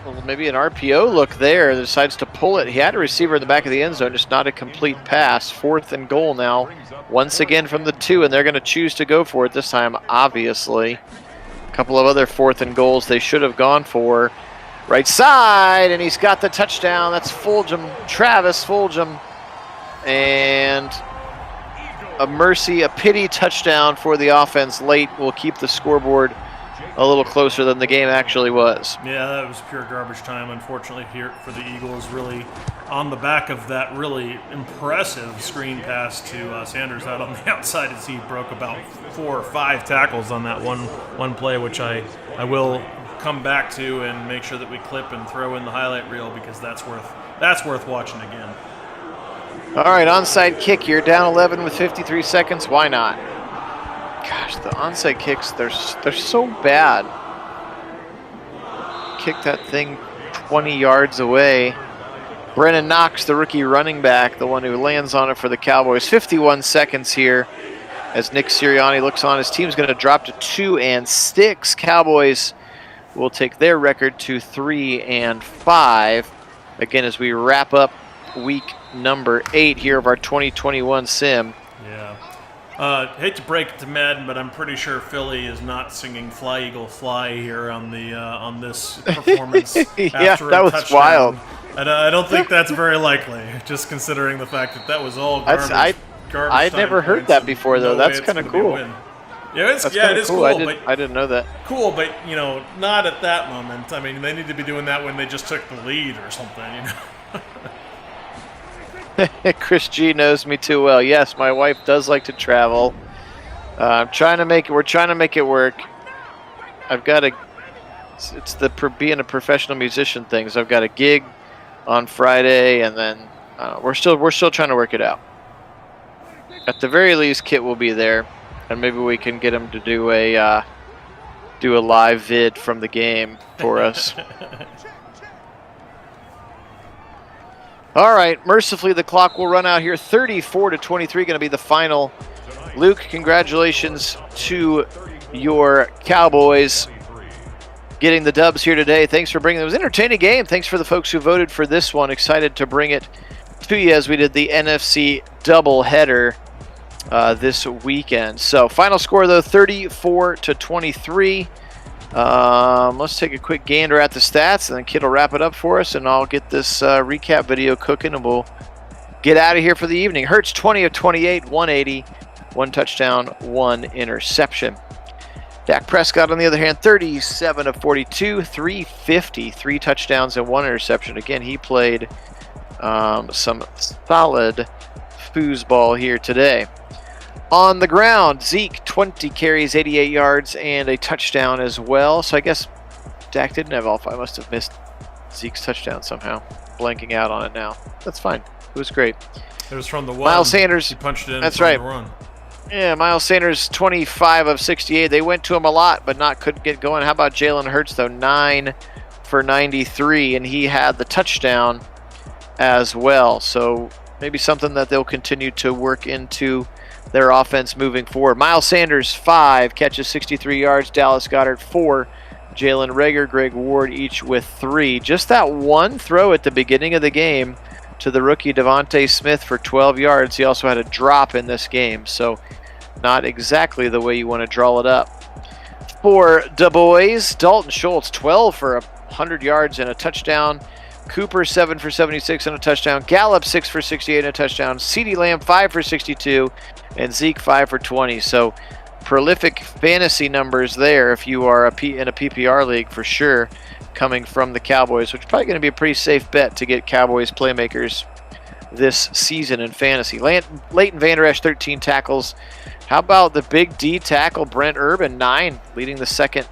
Speaker 1: Well, maybe an RPO look there. Decides to pull it. He had a receiver in the back of the end zone, just not a complete pass. 4th and goal now. Once again from the 2, and they're going to choose to go for it this time, obviously. A couple of other 4th and goals they should have gone for. Right side, and he's got the touchdown. That's Fulgham, Travis Fulgham. And a pity touchdown for the offense late will keep the scoreboard a little closer than the game actually was.
Speaker 2: Yeah, that was pure garbage time, unfortunately, here for the Eagles, really on the back of that really impressive screen pass to Sanders out on the outside as he broke about 4 or 5 tackles on that one play, which I will come back to and make sure that we clip and throw in the highlight reel because that's worth watching again.
Speaker 1: All right, onside kick here, down 11 with 53 seconds. Why not? Gosh, the onside kicks, they're so bad. Kick that thing 20 yards away. Brennan Knox, the rookie running back, the one who lands on it for the Cowboys. 51 seconds here as Nick Sirianni looks on. His team's going to drop to 2 and 6. Cowboys will take their record to 3 and 5. Again, as we wrap up week number 8 here of our 2021 sim.
Speaker 2: Yeah. Hate to break it to Madden, but I'm pretty sure Philly is not singing "Fly Eagle Fly" here on this performance.
Speaker 1: Yeah,
Speaker 2: after
Speaker 1: that was
Speaker 2: touchdown.
Speaker 1: wild.
Speaker 2: I don't think that's very likely, just considering the fact that was all garbage.
Speaker 1: I'd never heard that before, though. That's kind of cool.
Speaker 2: Yeah, it is cool.
Speaker 1: I didn't know that.
Speaker 2: Cool, but not at that moment. I mean, they need to be doing that when they just took the lead or something.
Speaker 1: Chris G knows me too well. Yes, my wife does like to travel. We're trying to make it work. It's the being a professional musician thing. So I've got a gig on Friday, and then we're still trying to work it out. At the very least, Kit will be there, and maybe we can get him to do a live vid from the game for us. All right, mercifully the clock will run out here. 34-23 going to be the final. Luke, congratulations to your Cowboys getting the dubs here today. Thanks for bringing it. It was an entertaining game. Thanks for the folks who voted for this one. Excited to bring it to you as we did the NFC doubleheader this weekend. So final score though, 34-23. Let's take a quick gander at the stats, and then Kit will wrap it up for us, and I'll get this recap video cooking, and we'll get out of here for the evening. Hurts 20 of 28, 180, 1 touchdown, 1 interception. Dak Prescott, on the other hand, 37 of 42, 350, 3 touchdowns and 1 interception. Again, he played some solid foosball here today. On the ground, Zeke, 20 carries, 88 yards, and a touchdown as well. So I guess Dak didn't have all 5. Must have missed Zeke's touchdown somehow. Blanking out on it now. That's fine. It was great.
Speaker 2: It was from the one.
Speaker 1: Miles Sanders.
Speaker 2: He punched it in.
Speaker 1: That's
Speaker 2: from
Speaker 1: right.
Speaker 2: The run.
Speaker 1: Yeah, Miles Sanders, 25 of 68. They went to him a lot, but couldn't get going. How about Jalen Hurts, though? 9 for 93, and he had the touchdown as well. So maybe something that they'll continue to work into their offense moving forward. Miles Sanders, 5 catches, 63 yards. Dallas Goedert, 4. Jalen Reagor, Greg Ward, each with 3. Just that one throw at the beginning of the game to the rookie Devontae Smith for 12 yards. He also had a drop in this game, so not exactly the way you want to draw it up. For the boys, Dalton Schultz, 12 for 100 yards and a touchdown. Cooper, 7 for 76 and a touchdown. Gallup, 6 for 68 and a touchdown. CeeDee Lamb, 5 for 62. And Zeke, 5 for 20. So prolific fantasy numbers there if you are in a PPR league for sure, coming from the Cowboys, which is probably going to be a pretty safe bet to get Cowboys playmakers this season in fantasy. Leighton Vander Esch, 13 tackles. How about the big D tackle, Brent Urban, 9, leading the second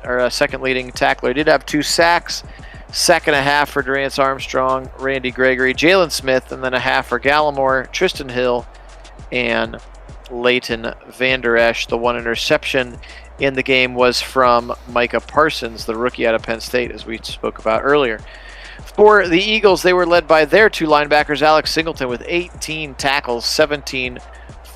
Speaker 1: leading tackler. He did have 2 sacks, sack and a half for Durance Armstrong, Randy Gregory, Jalen Smith, and then a half for Gallimore, Tristan Hill, and Leighton Vander Esch. The one interception in the game was from Micah Parsons, the rookie out of Penn State, as we spoke about earlier. For the Eagles, they were led by their 2 linebackers, Alex Singleton with 18 tackles, 17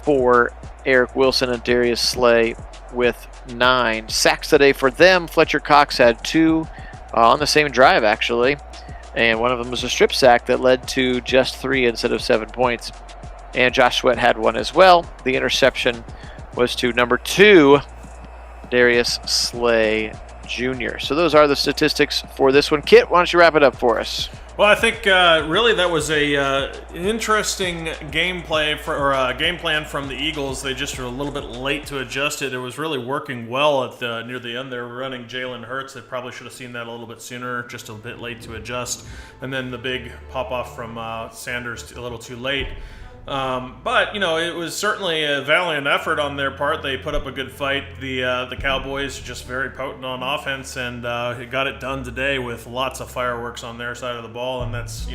Speaker 1: for Eric Wilson, and Darius Slay with 9 sacks today for them. Fletcher Cox had 2 on the same drive, actually, and one of them was a strip sack that led to just 3 instead of 7 points. And Josh Sweat had 1 as well. The interception was to number 2, Darius Slay Jr. So those are the statistics for this one. Kit, why don't you wrap it up for us?
Speaker 2: Well, I think really that was an interesting game plan from the Eagles. They just were a little bit late to adjust it. It was really working well at near the end. They were running Jalen Hurts. They probably should have seen that a little bit sooner, just a bit late to adjust. And then the big pop-off from Sanders a little too late. But, it was certainly a valiant effort on their part. They put up a good fight. The Cowboys just very potent on offense, and got it done today with lots of fireworks on their side of the ball, and that's,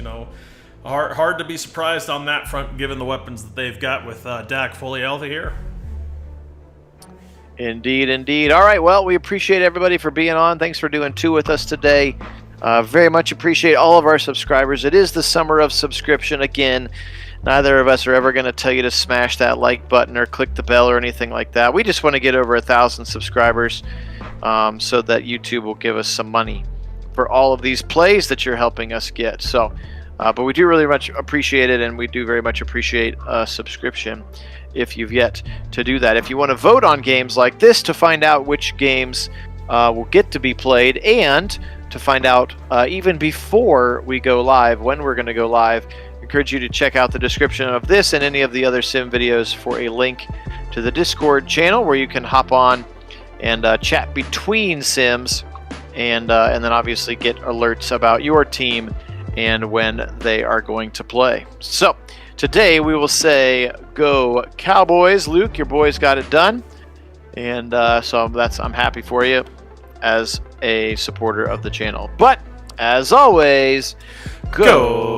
Speaker 2: hard to be surprised on that front given the weapons that they've got with Dak fully healthy here.
Speaker 1: Indeed, indeed. All right, well, we appreciate everybody for being on. Thanks for doing 2 with us today. Very much appreciate all of our subscribers. It is the summer of subscription again. Neither of us are ever going to tell you to smash that like button or click the bell or anything like that. We just want to get over 1,000 subscribers so that YouTube will give us some money for all of these plays that you're helping us get. So, but we do really much appreciate it, and we do very much appreciate a subscription if you've yet to do that. If you want to vote on games like this to find out which games will get to be played, and to find out even before we go live, when we're going to go live, I encourage you to check out the description of this and any of the other sim videos for a link to the Discord channel where you can hop on and chat between sims, and then obviously get alerts about your team and when they are going to play. So today we will say go Cowboys. Luke, your boys got it done, and so I'm happy for you as a supporter of the channel. But as always, go